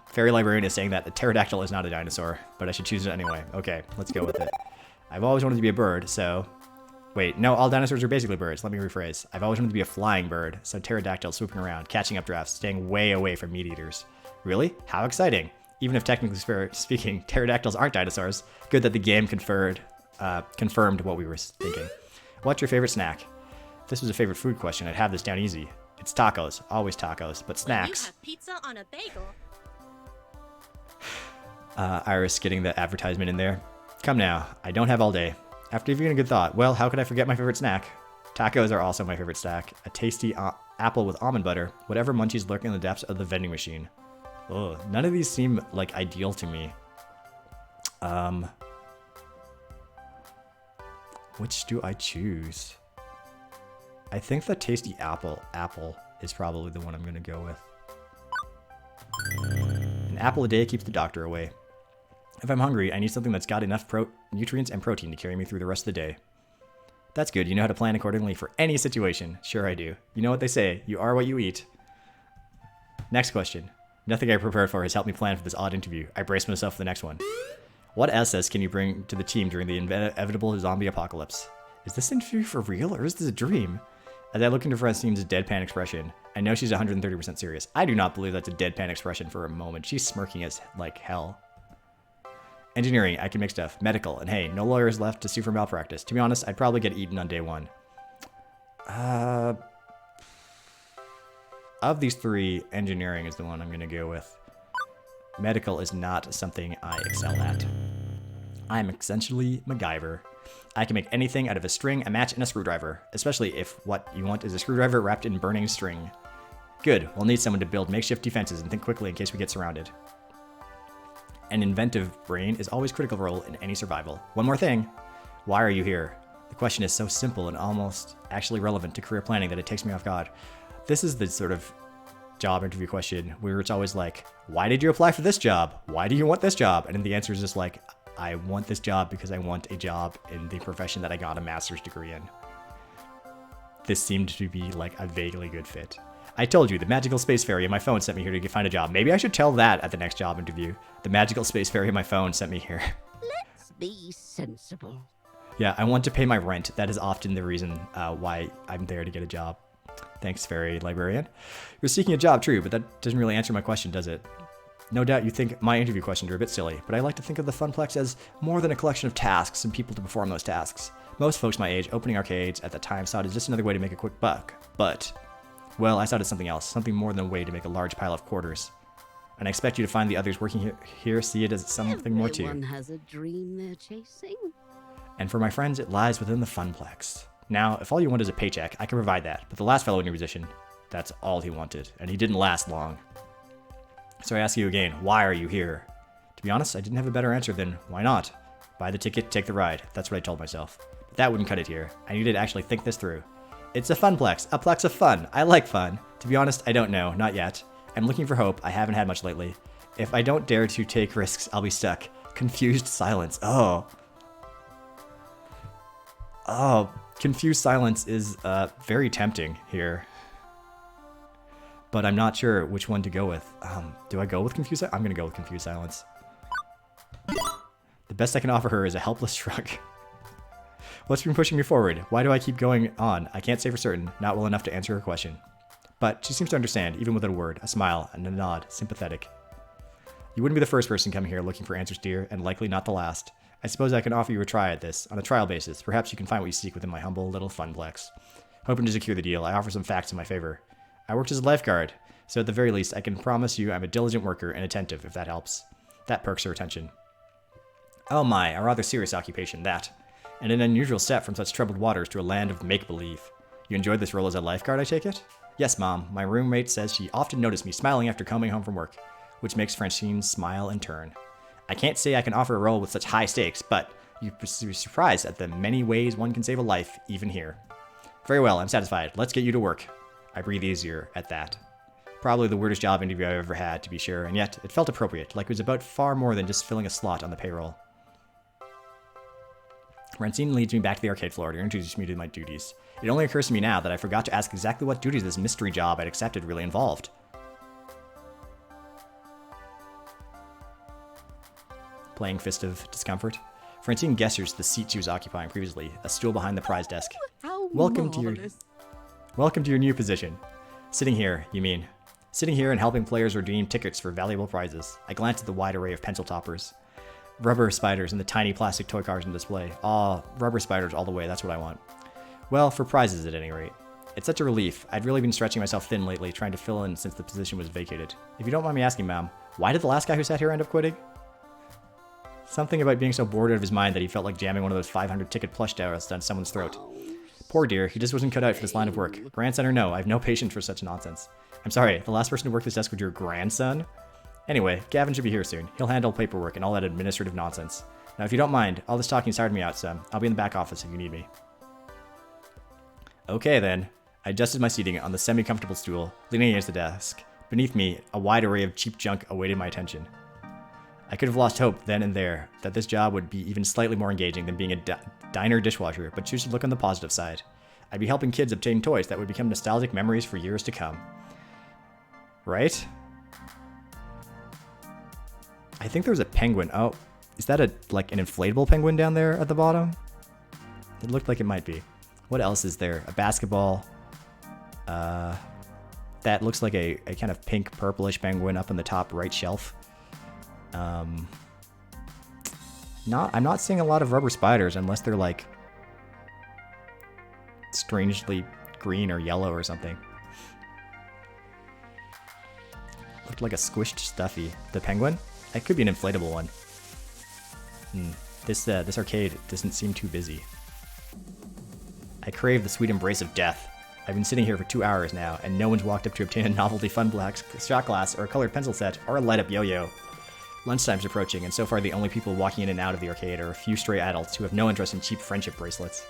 Fairy Librarian is saying that a pterodactyl is not a dinosaur, but I should choose it anyway. Okay, let's go with it. I've always wanted to be a bird, so... Wait, no, all dinosaurs are basically birds. Let me rephrase. I've always wanted to be a flying bird, so pterodactyl swooping around, catching up drafts, staying way away from meat eaters. Really? How exciting. Even if technically speaking, pterodactyls aren't dinosaurs. Good that the game confirmed what we were thinking. What's your favorite snack? If this was a favorite food question, I'd have this down easy. It's tacos. Always tacos. But When snacks. you have pizza on a bagel. Iris getting the advertisement in there. Come now. I don't have all day. After giving it a good thought, well, how could I forget my favorite snack? Tacos are also my favorite snack. A tasty apple with almond butter. Whatever munchies lurk in the depths of the vending machine. Ugh, none of these seem like ideal to me. Which do I choose? I think the tasty apple is probably the one I'm gonna go with. An apple a day keeps the doctor away. If I'm hungry, I need something that's got enough nutrients and protein to carry me through the rest of the day. That's good. You know how to plan accordingly for any situation. Sure I do. You know what they say. You are what you eat. Next question. Nothing I prepared for has helped me plan for this odd interview. I brace myself for the next one. What SS can you bring to the team during the inevitable zombie apocalypse? Is this interview for real or is this a dream? As I look into Francine's deadpan expression, I know she's 130% serious. I do not believe that's a deadpan expression for a moment. She's smirking as like hell. Engineering, I can make stuff. Medical, and hey, no lawyers left to sue for malpractice. To be honest, I'd probably get eaten on day one. Of these three, engineering is the one I'm going to go with. Medical is not something I excel at. I'm essentially MacGyver. I can make anything out of a string, a match, and a screwdriver, especially if what you want is a screwdriver wrapped in burning string. Good, we'll need someone to build makeshift defenses and think quickly in case we get surrounded. An inventive brain is always a critical role in any survival. One more thing. Why are you here? The question is so simple and almost actually relevant to career planning that it takes me off guard. This is the sort of job interview question where it's always like, why did you apply for this job? Why do you want this job? And then the answer is just like, I want this job because I want a job in the profession that I got a master's degree in. This seemed to be like a vaguely good fit. I told you, the magical space fairy in my phone sent me here to find a job. Maybe I should tell that at the next job interview. The magical space fairy in my phone sent me here. Let's be sensible. Yeah, I want to pay my rent. That is often the reason why I'm there to get a job. Thanks, fairy librarian. You're seeking a job, true, but that doesn't really answer my question, does it? No doubt you think my interview questions are a bit silly, but I like to think of the Funplex as more than a collection of tasks and people to perform those tasks. Most folks my age opening arcades at the time saw it as just another way to make a quick buck. But, well, I saw it as something else, something more than a way to make a large pile of quarters. And I expect you to find the others working here see it as something more too. Everyone has a dream they're chasing. And for my friends, it lies within the Funplex. Now, if all you want is a paycheck, I can provide that. But the last fellow in your position, that's all he wanted. And he didn't last long. So I ask you again, why are you here? To be honest, I didn't have a better answer than, why not? Buy the ticket, take the ride. That's what I told myself. But that wouldn't cut it here. I needed to actually think this through. It's a Funplex, a plex of fun. I like fun. To be honest, I don't know, not yet. I'm looking for hope. I haven't had much lately. If I don't dare to take risks, I'll be stuck. Confused silence. Oh, confused silence is very tempting here. But I'm not sure which one to go with. Do I go with confused silence? I'm going to go with confused silence. The best I can offer her is a helpless shrug. What's been pushing me forward? Why do I keep going on? I can't say for certain, not well enough to answer her question. But she seems to understand, even without a word, a smile, and a nod, sympathetic. You wouldn't be the first person coming here looking for answers, dear, and likely not the last. I suppose I can offer you a try at this, on a trial basis. Perhaps you can find what you seek within my humble little Funplex. Hoping to secure the deal, I offer some facts in my favor. I worked as a lifeguard, so at the very least, I can promise you I'm a diligent worker and attentive, if that helps. That perks her attention. Oh my, a rather serious occupation, that. And an unusual step from such troubled waters to a land of make-believe. You enjoyed this role as a lifeguard, I take it? Yes, Mom. My roommate says she often noticed me smiling after coming home from work, which makes Francine smile in turn. I can't say I can offer a role with such high stakes, but you'd be surprised at the many ways one can save a life, even here. Very well, I'm satisfied. Let's get you to work. I breathe easier at that. Probably the weirdest job interview I've ever had, to be sure, and yet it felt appropriate, like it was about far more than just filling a slot on the payroll. Francine leads me back to the arcade floor to introduce me to my duties. It only occurs to me now that I forgot to ask exactly what duties this mystery job I'd accepted really involved. Playing Fist of Discomfort. Francine gestures the seat she was occupying previously, a stool behind the prize desk. How Welcome marvelous. to your new position. Sitting here, you mean. Sitting here and helping players redeem tickets for valuable prizes. I glance at the wide array of pencil toppers, rubber spiders, and the tiny plastic toy cars on display. Aw, rubber spiders all the way, that's what I want. Well, for prizes at any rate. It's such a relief. I'd really been stretching myself thin lately, trying to fill in since the position was vacated. If you don't mind me asking, ma'am, why did the last guy who sat here end up quitting? Something about being so bored out of his mind that he felt like jamming one of those 500-ticket plush towers down someone's throat. Poor dear, he just wasn't cut out for this line of work. Grandson or no, I have no patience for such nonsense. I'm sorry, the last person to work this desk was your grandson? Anyway, Gavin should be here soon. He'll handle paperwork and all that administrative nonsense. Now, if you don't mind, all this talking tired me out some. I'll be in the back office if you need me. Okay, then. I adjusted my seating on the semi-comfortable stool, leaning against the desk. Beneath me, a wide array of cheap junk awaited my attention. I could have lost hope then and there that this job would be even slightly more engaging than being a diner dishwasher, but choose to look on the positive side. I'd be helping kids obtain toys that would become nostalgic memories for years to come. Right? I think there's a penguin. Oh, is that like an inflatable penguin down there at the bottom? It looked like it might be. What else is there? A basketball. That looks like a kind of pink purplish penguin up on the top right shelf. I'm not seeing a lot of rubber spiders unless they're like strangely green or yellow or something. Looked like a squished stuffy. The penguin? It could be an inflatable one. This arcade doesn't seem too busy. I crave the sweet embrace of death. I've been sitting here for 2 hours now, and no one's walked up to obtain a novelty fun black shot glass or a colored pencil set or a light-up yo-yo. Lunchtime's approaching, and so far the only people walking in and out of the arcade are a few stray adults who have no interest in cheap friendship bracelets.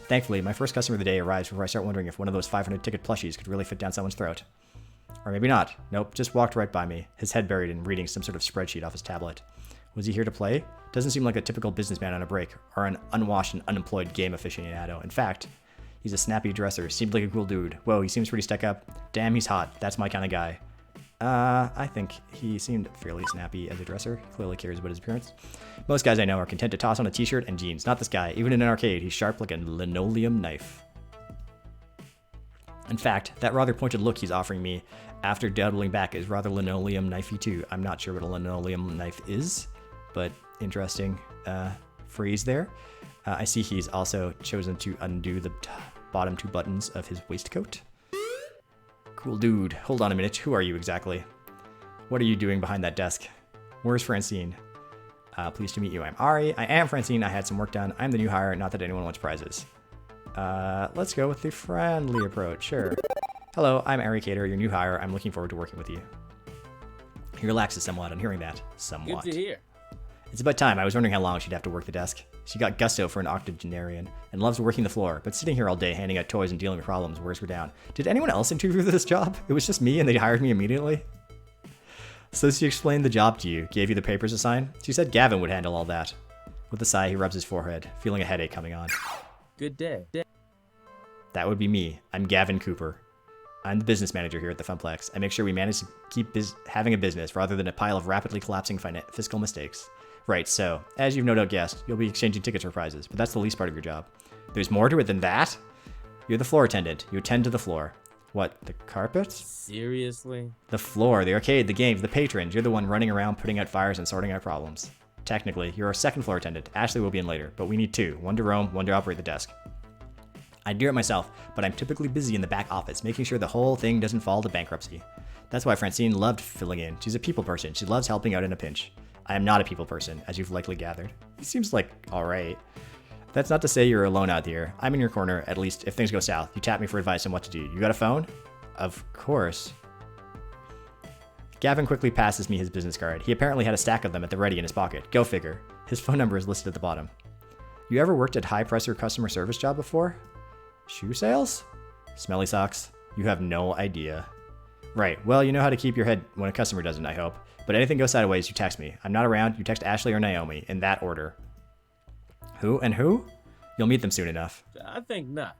Thankfully, my first customer of the day arrives before I start wondering if one of those 500-ticket plushies could really fit down someone's throat. Or maybe not. Nope, just walked right by me, his head buried in reading some sort of spreadsheet off his tablet. Was he here to play? Doesn't seem like a typical businessman on a break, or an unwashed and unemployed game aficionado. In fact, he's a snappy dresser, seemed like a cool dude. Whoa, he seems pretty stuck up. Damn, he's hot. That's my kind of guy. I think he seemed fairly snappy as a dresser. He clearly cares about his appearance. Most guys I know are content to toss on a t-shirt and jeans. Not this guy. Even in an arcade, he's sharp like a linoleum knife. In fact, that rather pointed look he's offering me after doubling back is rather linoleum knifey too. I'm not sure what a linoleum knife is, but interesting phrase there. I see he's also chosen to undo the bottom 2 buttons of his waistcoat. Cool dude. Hold on a minute. Who are you exactly? What are you doing behind that desk? Where's Francine? Pleased to meet you. I'm Ari. I am Francine. I had some work done. I'm the new hire. Not that anyone wants prizes. Let's go with the friendly approach. Sure. Hello, I'm Ari Cater, your new hire. I'm looking forward to working with you. He relaxes somewhat on hearing that. Somewhat. Good to hear. It's about time. I was wondering how long she'd have to work the desk. She got gusto for an octogenarian and loves working the floor, but sitting here all day handing out toys and dealing with problems wears her down. Did anyone else interview for this job? It was just me and they hired me immediately? So she explained the job to you, gave you the papers to sign? She said Gavin would handle all that. With a sigh, he rubs his forehead, feeling a headache coming on. Good day. That would be me. I'm Gavin Cooper. I'm the business manager here at the Funplex. I make sure we manage to keep having a business rather than a pile of rapidly collapsing fiscal mistakes. Right, so, as you've no doubt guessed, you'll be exchanging tickets for prizes, but that's the least part of your job. There's more to it than that? You're the floor attendant. You attend to the floor. What, the carpet? Seriously? The floor, the arcade, the games, the patrons. You're the one running around putting out fires and sorting out problems. Technically, you're our second floor attendant. Ashley will be in later, but we need 2. One to roam, one to operate the desk. I do it myself, but I'm typically busy in the back office, making sure the whole thing doesn't fall to bankruptcy. That's why Francine loved filling in. She's a people person. She loves helping out in a pinch. I am not a people person, as you've likely gathered. He seems like alright. That's not to say you're alone out here. I'm in your corner, at least if things go south. You tap me for advice on what to do. You got a phone? Of course. Gavin quickly passes me his business card. He apparently had a stack of them at the ready in his pocket. Go figure. His phone number is listed at the bottom. You ever worked at high-pressure customer service job before? Shoe sales? Smelly socks? You have no idea. Right, well, you know how to keep your head when a customer doesn't, I hope. But anything goes sideways, you text me. I'm not around, you text Ashley or Naomi, in that order. Who and who? You'll meet them soon enough. I think not.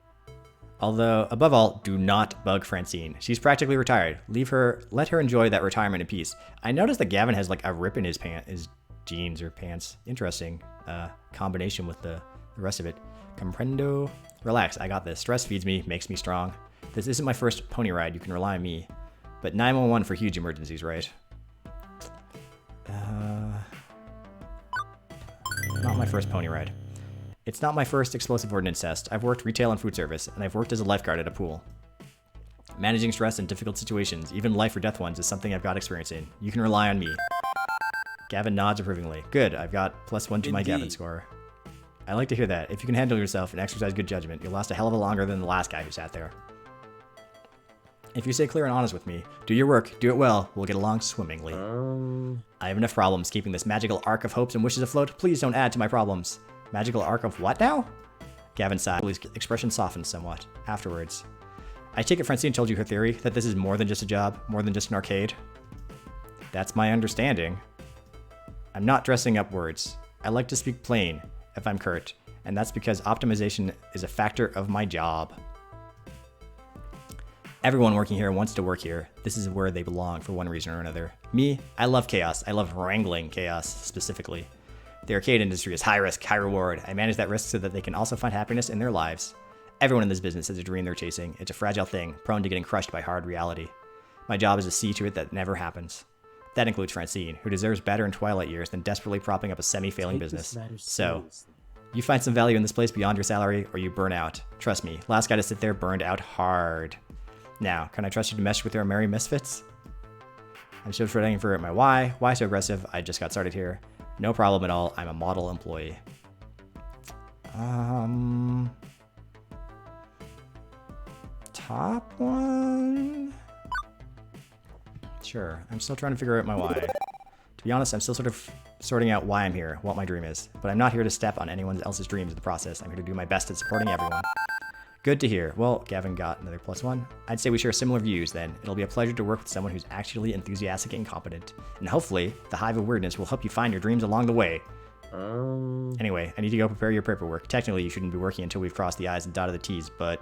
Although, above all, do not bug Francine. She's practically retired. Let her enjoy that retirement in peace. I noticed that Gavin has like a rip in his jeans or pants. Interesting combination with the rest of it. Comprendo. Relax, I got this. Stress feeds me, makes me strong. This isn't my first pony ride, you can rely on me. But 911 for huge emergencies, right? Not my first pony ride. It's not my first explosive ordnance test. I've worked retail and food service, and I've worked as a lifeguard at a pool. Managing stress in difficult situations, even life or death ones, is something I've got experience in. You can rely on me. Gavin nods approvingly. Good, I've got +1 to my Gavin score. I like to hear that. If you can handle yourself and exercise good judgment, you'll last a hell of a longer than the last guy who sat there. If you stay clear and honest with me, do your work, do it well, we'll get along swimmingly. I have enough problems keeping this magical arc of hopes and wishes afloat. Please don't add to my problems. Magical arc of what now? Gavin sighed. His expression softened somewhat. Afterwards, I take it Francine told you her theory, that this is more than just a job, more than just an arcade? That's my understanding. I'm not dressing up words. I like to speak plain, if I'm curt, and that's because optimization is a factor of my job. Everyone working here wants to work here. This is where they belong for one reason or another. Me, I love chaos. I love wrangling chaos, specifically. The arcade industry is high risk, high reward. I manage that risk so that they can also find happiness in their lives. Everyone in this business has a dream they're chasing. It's a fragile thing, prone to getting crushed by hard reality. My job is to see to it that never happens. That includes Francine, who deserves better in Twilight years than desperately propping up a semi-failing business. So, you find some value in this place beyond your salary, or you burn out. Trust me, last guy to sit there burned out hard. Now, can I trust you to mesh with your merry misfits? I'm still trying for my why. Why so aggressive? I just got started here. No problem at all. I'm a model employee. Top one? Sure. I'm still trying to figure out my why. To be honest, I'm still sort of sorting out why I'm here, what my dream is. But I'm not here to step on anyone else's dreams in the process. I'm here to do my best at supporting everyone. Good to hear. Well, Gavin got another +1. I'd say we share similar views then. It'll be a pleasure to work with someone who's actually enthusiastic and competent. And hopefully, the Hive of Weirdness will help you find your dreams along the way. Anyway, I need to go prepare your paperwork. Technically, you shouldn't be working until we've crossed the I's and dotted the T's, but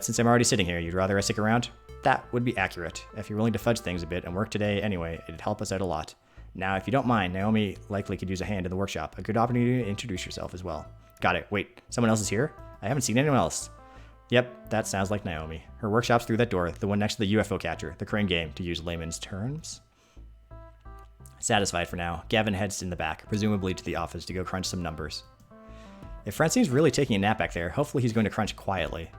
since I'm already sitting here, you'd rather I stick around? That would be accurate. If you're willing to fudge things a bit and work today anyway, it'd help us out a lot. Now, if you don't mind, Naomi likely could use a hand in the workshop. A good opportunity to introduce yourself as well. Got it. Wait, someone else is here? I haven't seen anyone else. Yep, that sounds like Naomi. Her workshop's through that door, the one next to the UFO catcher, the crane game, to use layman's terms. Satisfied for now, Gavin heads in the back, presumably to the office to go crunch some numbers. If Francine's really taking a nap back there, hopefully he's going to crunch quietly.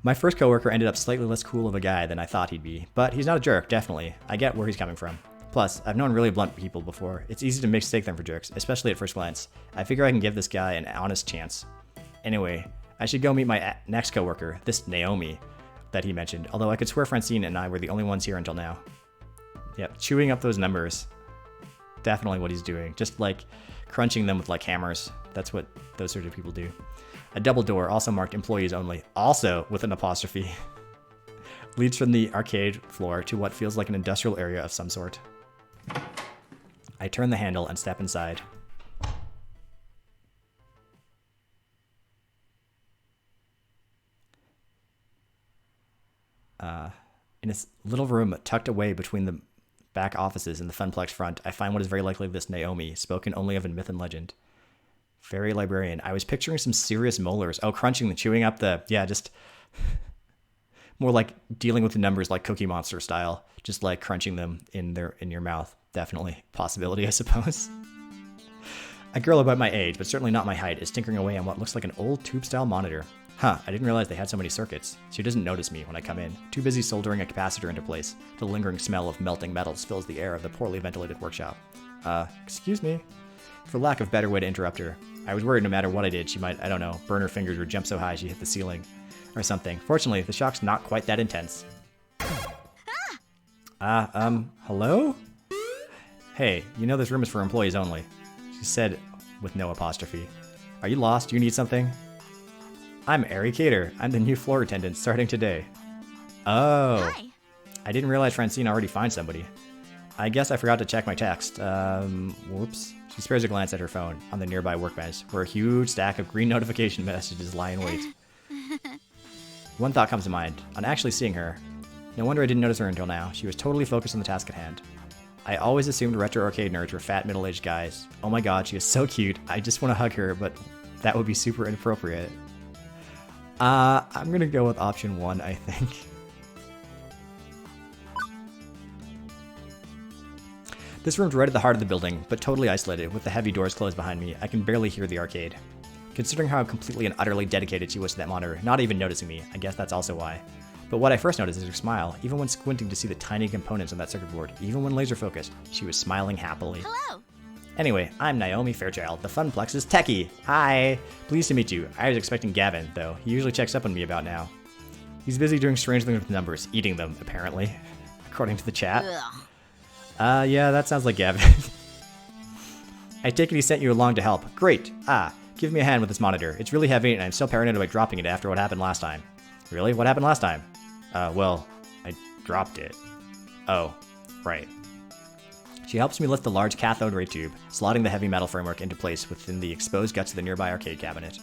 My first coworker ended up slightly less cool of a guy than I thought he'd be, but he's not a jerk, definitely. I get where he's coming from. Plus, I've known really blunt people before. It's easy to mistake them for jerks, especially at first glance. I figure I can give this guy an honest chance. Anyway, I should go meet my next coworker, this Naomi that he mentioned, although I could swear Francine and I were the only ones here until now. Yep, chewing up those numbers. Definitely what he's doing. Just like crunching them with like hammers. That's what those sort of people do. A double door, also marked employees only, also with an apostrophe, leads from the arcade floor to what feels like an industrial area of some sort. I turn the handle and step inside. In this little room tucked away between the back offices in the Funplex front, I find what is very likely this Naomi, spoken only of in myth and legend. Fairy librarian. I was picturing some serious molars. Oh, crunching the chewing up the, yeah, just more like dealing with the numbers like Cookie Monster style, just like crunching them in your mouth. Definitely possibility, I suppose. A girl about my age, but certainly not my height, is tinkering away on what looks like an old tube-style monitor. Huh, I didn't realize they had so many circuits. She doesn't notice me when I come in, too busy soldering a capacitor into place. The lingering smell of melting metals fills the air of the poorly ventilated workshop. Excuse me? For lack of better way to interrupt her. I was worried no matter what I did, she might, I don't know, burn her fingers or jump so high she hit the ceiling. Or something. Fortunately, the shock's not quite that intense. Hello? Hey, you know this room is for employees only. She said with no apostrophe. Are you lost? Do you need something? I'm Ari Cater. I'm the new floor attendant starting today. Oh. Hi. I didn't realize Francine already found somebody. I guess I forgot to check my text. Whoops. She spares a glance at her phone on the nearby workbench, where a huge stack of green notification messages lie in wait. One thought comes to mind. On actually seeing her, no wonder I didn't notice her until now. She was totally focused on the task at hand. I always assumed retro arcade nerds were fat middle-aged guys. Oh my god, she is so cute. I just want to hug her, but that would be super inappropriate. I'm gonna go with option 1, I think. This room's right at the heart of the building, but totally isolated, with the heavy doors closed behind me. I can barely hear the arcade. Considering how completely and utterly dedicated she was to that monitor, not even noticing me, I guess that's also why. But what I first noticed is her smile. Even when squinting to see the tiny components on that circuit board, even when laser focused, she was smiling happily. Hello. Anyway, I'm Naomi Fairchild, the Funplex's techie. Hi! Pleased to meet you. I was expecting Gavin, though. He usually checks up on me about now. He's busy doing strange things with numbers, eating them, apparently, according to the chat. Yeah, that sounds like Gavin. I take it he sent you along to help. Great. Give me a hand with this monitor. It's really heavy, and I'm still paranoid about dropping it after what happened last time. Really? What happened last time? Well, I dropped it. Oh, right. She helps me lift the large cathode ray tube, slotting the heavy metal framework into place within the exposed guts of the nearby arcade cabinet.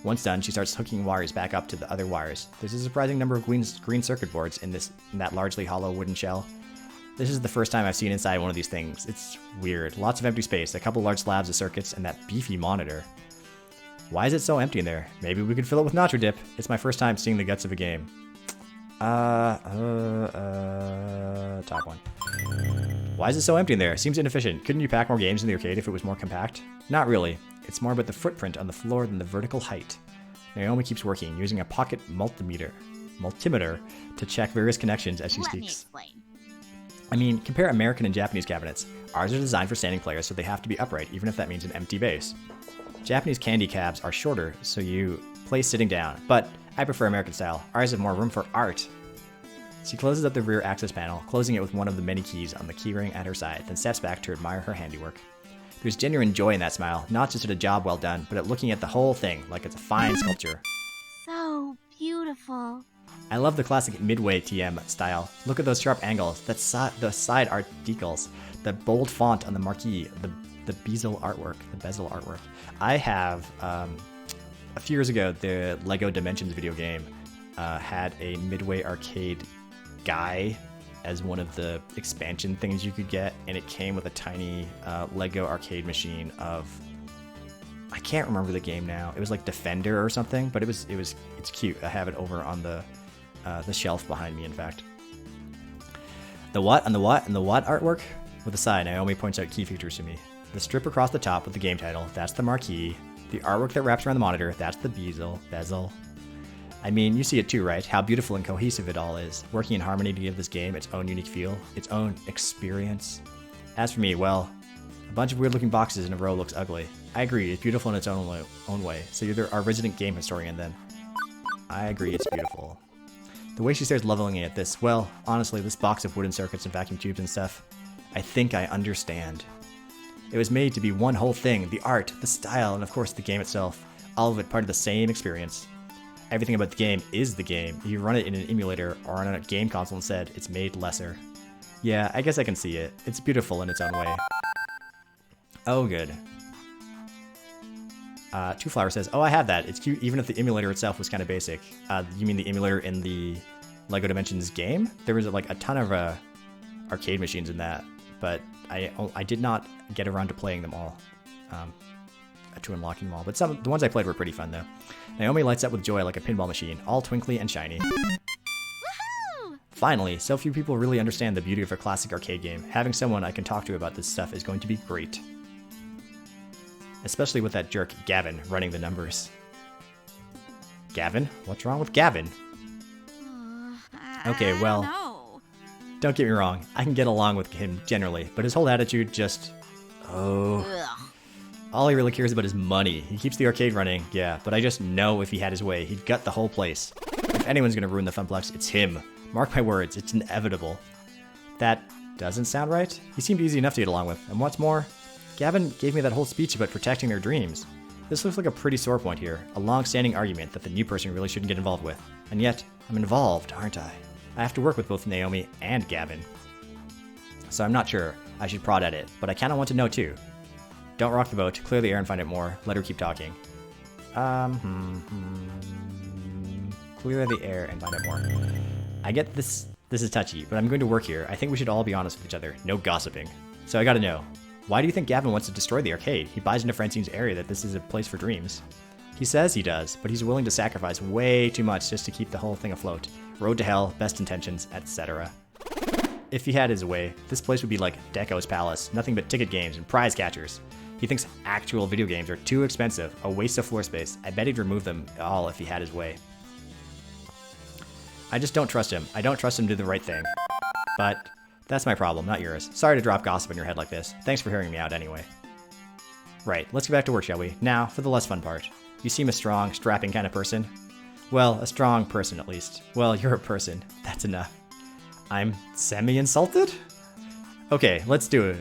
Once done, she starts hooking wires back up to the other wires. There's a surprising number of green circuit boards in that largely hollow wooden shell. This is the first time I've seen inside one of these things. It's weird. Lots of empty space, a couple large slabs of circuits, and that beefy monitor. Why is it so empty in there? Maybe we could fill it with nacho dip. It's my first time seeing the guts of a game. Top one. Why is it so empty in there? Seems inefficient. Couldn't you pack more games in the arcade if it was more compact? Not really. It's more about the footprint on the floor than the vertical height. Naomi keeps working, using a pocket multimeter to check various connections as she Let me speaks. explain. I mean, compare American and Japanese cabinets. Ours are designed for standing players, so they have to be upright, even if that means an empty base. Japanese candy cabs are shorter, so you play sitting down, but I prefer American style. Ours have more room for art. She closes up the rear access panel, closing it with one of the many keys on the keyring at her side, then steps back to admire her handiwork. There's genuine joy in that smile, not just at a job well done, but at looking at the whole thing like it's a fine sculpture. So beautiful. I love the classic Midway TM style. Look at those sharp angles, the side art decals, the bold font on the marquee, the bezel artwork. I have, a few years ago, the Lego Dimensions video game had a Midway arcade guy as one of the expansion things you could get, and it came with a tiny Lego arcade machine of, I can't remember the game now. It was like Defender or something, but it's cute. I have it over on the shelf behind me, in fact. The what artwork? With a sigh, Naomi points out key features to me. The strip across the top with the game title, that's the marquee. The artwork that wraps around the monitor, that's the bezel. I mean, you see it too, right? How beautiful and cohesive it all is, working in harmony to give this game its own unique feel, its own experience. As for me, well, a bunch of weird-looking boxes in a row looks ugly. I agree, it's beautiful in its own way, so you're our resident game historian then. I agree, it's beautiful. The way she stares lovingly at this, well, honestly, this box of wooden circuits and vacuum tubes and stuff, I think I understand. It was made to be one whole thing, the art, the style, and of course the game itself, all of it part of the same experience. Everything about the game is the game. You run it in an emulator or on a game console instead, it's made lesser. Yeah, I guess I can see it. It's beautiful in its own way. Oh, good. Two Flower says, oh, I have that. It's cute even if the emulator itself was kind of basic. You mean the emulator in the LEGO Dimensions game? There was like a ton of arcade machines in that, but I did not get around to playing them all. To unlocking them all, but the ones I played were pretty fun though. Naomi lights up with joy like a pinball machine, all twinkly and shiny. Woohoo! Finally, so few people really understand the beauty of a classic arcade game. Having someone I can talk to about this stuff is going to be great. Especially with that jerk, Gavin, running the numbers. Gavin? What's wrong with Gavin? Okay, well, don't get me wrong, I can get along with him generally, but his whole attitude just... Oh... All he really cares about is money. He keeps the arcade running, yeah, but I just know if he had his way, he'd gut the whole place. If anyone's gonna ruin the Funplex, it's him. Mark my words, it's inevitable. That doesn't sound right. He seemed easy enough to get along with, and what's more, Gavin gave me that whole speech about protecting their dreams. This looks like a pretty sore point here, a long-standing argument that the new person really shouldn't get involved with. And yet, I'm involved, aren't I? I have to work with both Naomi and Gavin. So I'm not sure I should prod at it, but I kinda want to know too. Don't rock the boat, clear the air and find out more. Let her keep talking. Clear the air and find out more. I get this is touchy, but I'm going to work here. I think we should all be honest with each other. No gossiping. So I gotta know, why do you think Gavin wants to destroy the arcade? He buys into Francine's area that this is a place for dreams. He says he does, but he's willing to sacrifice way too much just to keep the whole thing afloat. Road to hell, best intentions, etc. if he had his way, this place would be like Deco's Palace, nothing but ticket games and prize catchers. He thinks actual video games are too expensive, a waste of floor space. I bet he'd remove them all if he had his way. I just don't trust him. I don't trust him to do the right thing. But that's my problem, not yours. Sorry to drop gossip in your head like this. Thanks for hearing me out anyway. Right, let's get back to work, shall we? Now, for the less fun part. You seem a strong, strapping kind of person. Well, a strong person at least. Well, you're a person. That's enough. I'm semi-insulted? Okay, let's do it.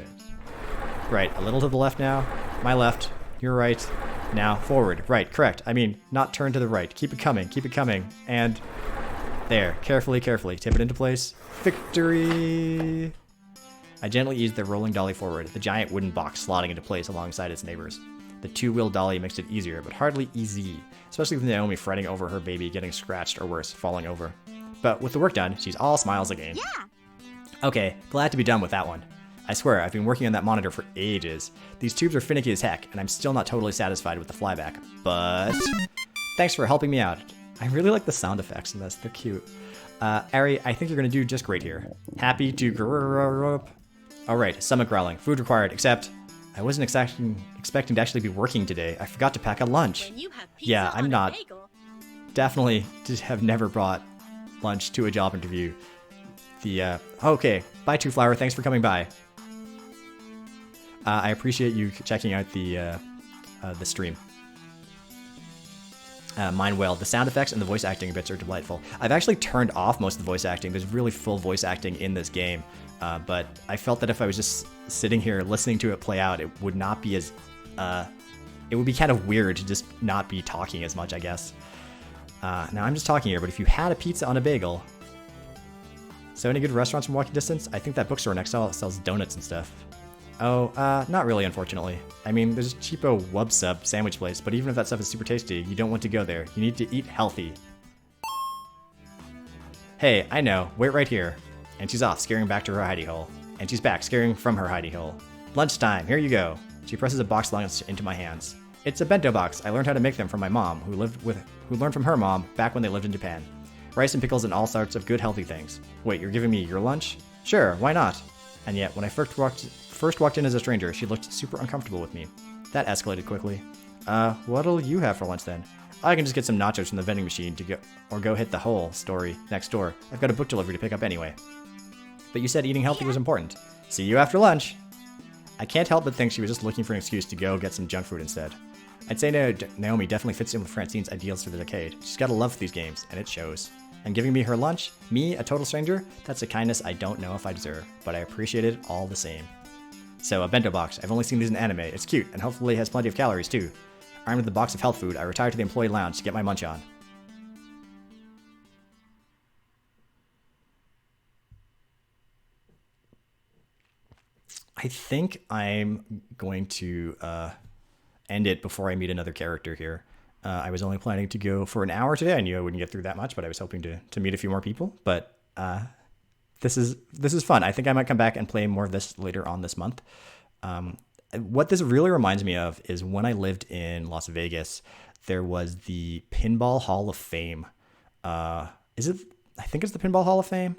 Right, a little to the left now. My left. Your right. Now, forward. Right, correct. I mean, not turn to the right. Keep it coming. Keep it coming. And there. Carefully, carefully. Tip it into place. Victory! I gently eased the rolling dolly forward, the giant wooden box slotting into place alongside its neighbors. The two-wheel dolly makes it easier, but hardly easy, especially with Naomi fretting over her baby getting scratched or worse, falling over. But with the work done, she's all smiles again. Yeah. Okay, glad to be done with that one. I swear, I've been working on that monitor for ages. These tubes are finicky as heck, and I'm still not totally satisfied with the flyback. But thanks for helping me out. I really like the sound effects in this. They're cute. Ari, I think you're going to do just great here. Happy to grow up. Alright, stomach growling. Food required, except I wasn't expecting to actually be working today. I forgot to pack a lunch. Yeah, I'm not. Definitely have never brought lunch to a job interview. Okay. Bye, Two Flower. Thanks for coming by. I appreciate you checking out the stream. Mine well. The sound effects and the voice acting bits are delightful. I've actually turned off most of the voice acting. There's really full voice acting in this game. But I felt that if I was just sitting here listening to it play out, it would not be as... it would be kind of weird to just not be talking as much, I guess. Now, I'm just talking here, but if you had a pizza on a bagel... So any good restaurants from walking distance? I think that bookstore next door sells donuts and stuff. Oh, not really, unfortunately. I mean, there's a cheapo Wub Sub sandwich place, but even if that stuff is super tasty, you don't want to go there. You need to eat healthy. Hey, I know. Wait right here. And she's off, scaring back to her hidey hole. And she's back, scaring from her hidey hole. Lunchtime, here you go. She presses a box lunch into my hands. It's a bento box. I learned how to make them from my mom, who learned from her mom back when they lived in Japan. Rice and pickles and all sorts of good healthy things. Wait, you're giving me your lunch? Sure, why not? And yet, when I first walked in as a stranger, she looked super uncomfortable with me. That escalated quickly. What'll you have for lunch then? I can just get some nachos from the vending machine or go hit the whole story next door. I've got a book delivery to pick up anyway. But you said eating healthy was important. See you after lunch. I can't help but think she was just looking for an excuse to go get some junk food instead. I'd say Naomi definitely fits in with Francine's ideals for the decade. She's got a love for these games, and it shows. And giving me her lunch, me, a total stranger, that's a kindness I don't know if I deserve, but I appreciate it all the same. So, a bento box. I've only seen these in anime. It's cute, and hopefully has plenty of calories too. Armed with a box of health food, I retire to the employee lounge to get my munch on. I think I'm going to end it before I meet another character here. I was only planning to go for an hour today. I knew I wouldn't get through that much, but I was hoping to meet a few more people. But this is fun. I think I might come back and play more of this later on this month. What this really reminds me of is when I lived in Las Vegas, there was the Pinball Hall of Fame. I think it's the Pinball Hall of Fame.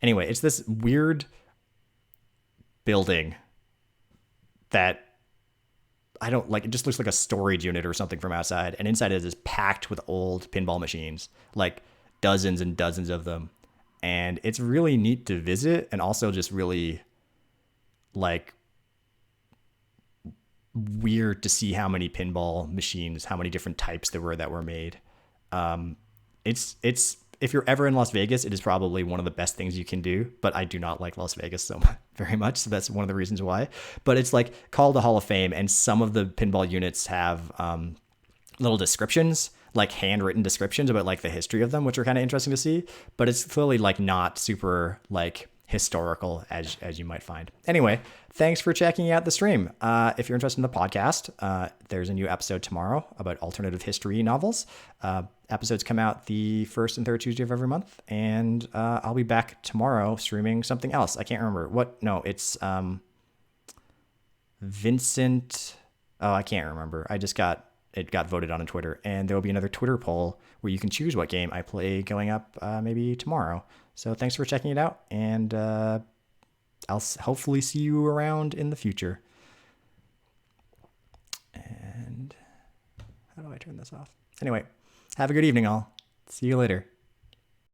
Anyway, it's this weird building that I don't like. It just looks like a storage unit or something from outside, and inside it is packed with old pinball machines, like dozens and dozens of them. And it's really neat to visit, and also just really like weird to see how many pinball machines, how many different types there were that were made. It's if you're ever in Las Vegas, it is probably one of the best things you can do, but I do not like Las Vegas very much, so that's one of the reasons why. But it's like called the Hall of Fame, and some of the pinball units have little descriptions, like handwritten descriptions about like the history of them, which are kind of interesting to see, but it's clearly like not super like historical as you might find. Anyway, thanks for checking out the stream. If you're interested in the podcast, there's a new episode tomorrow about alternative history novels. Episodes come out the first and third Tuesday of every month, and I'll be back tomorrow streaming something else. I can't remember what. No, it's Vincent. Oh, I can't remember. It got voted on Twitter, and there will be another Twitter poll where you can choose what game I play going up maybe tomorrow. So thanks for checking it out, and I'll hopefully see you around in the future. And how do I turn this off? Anyway, have a good evening, all. See you later.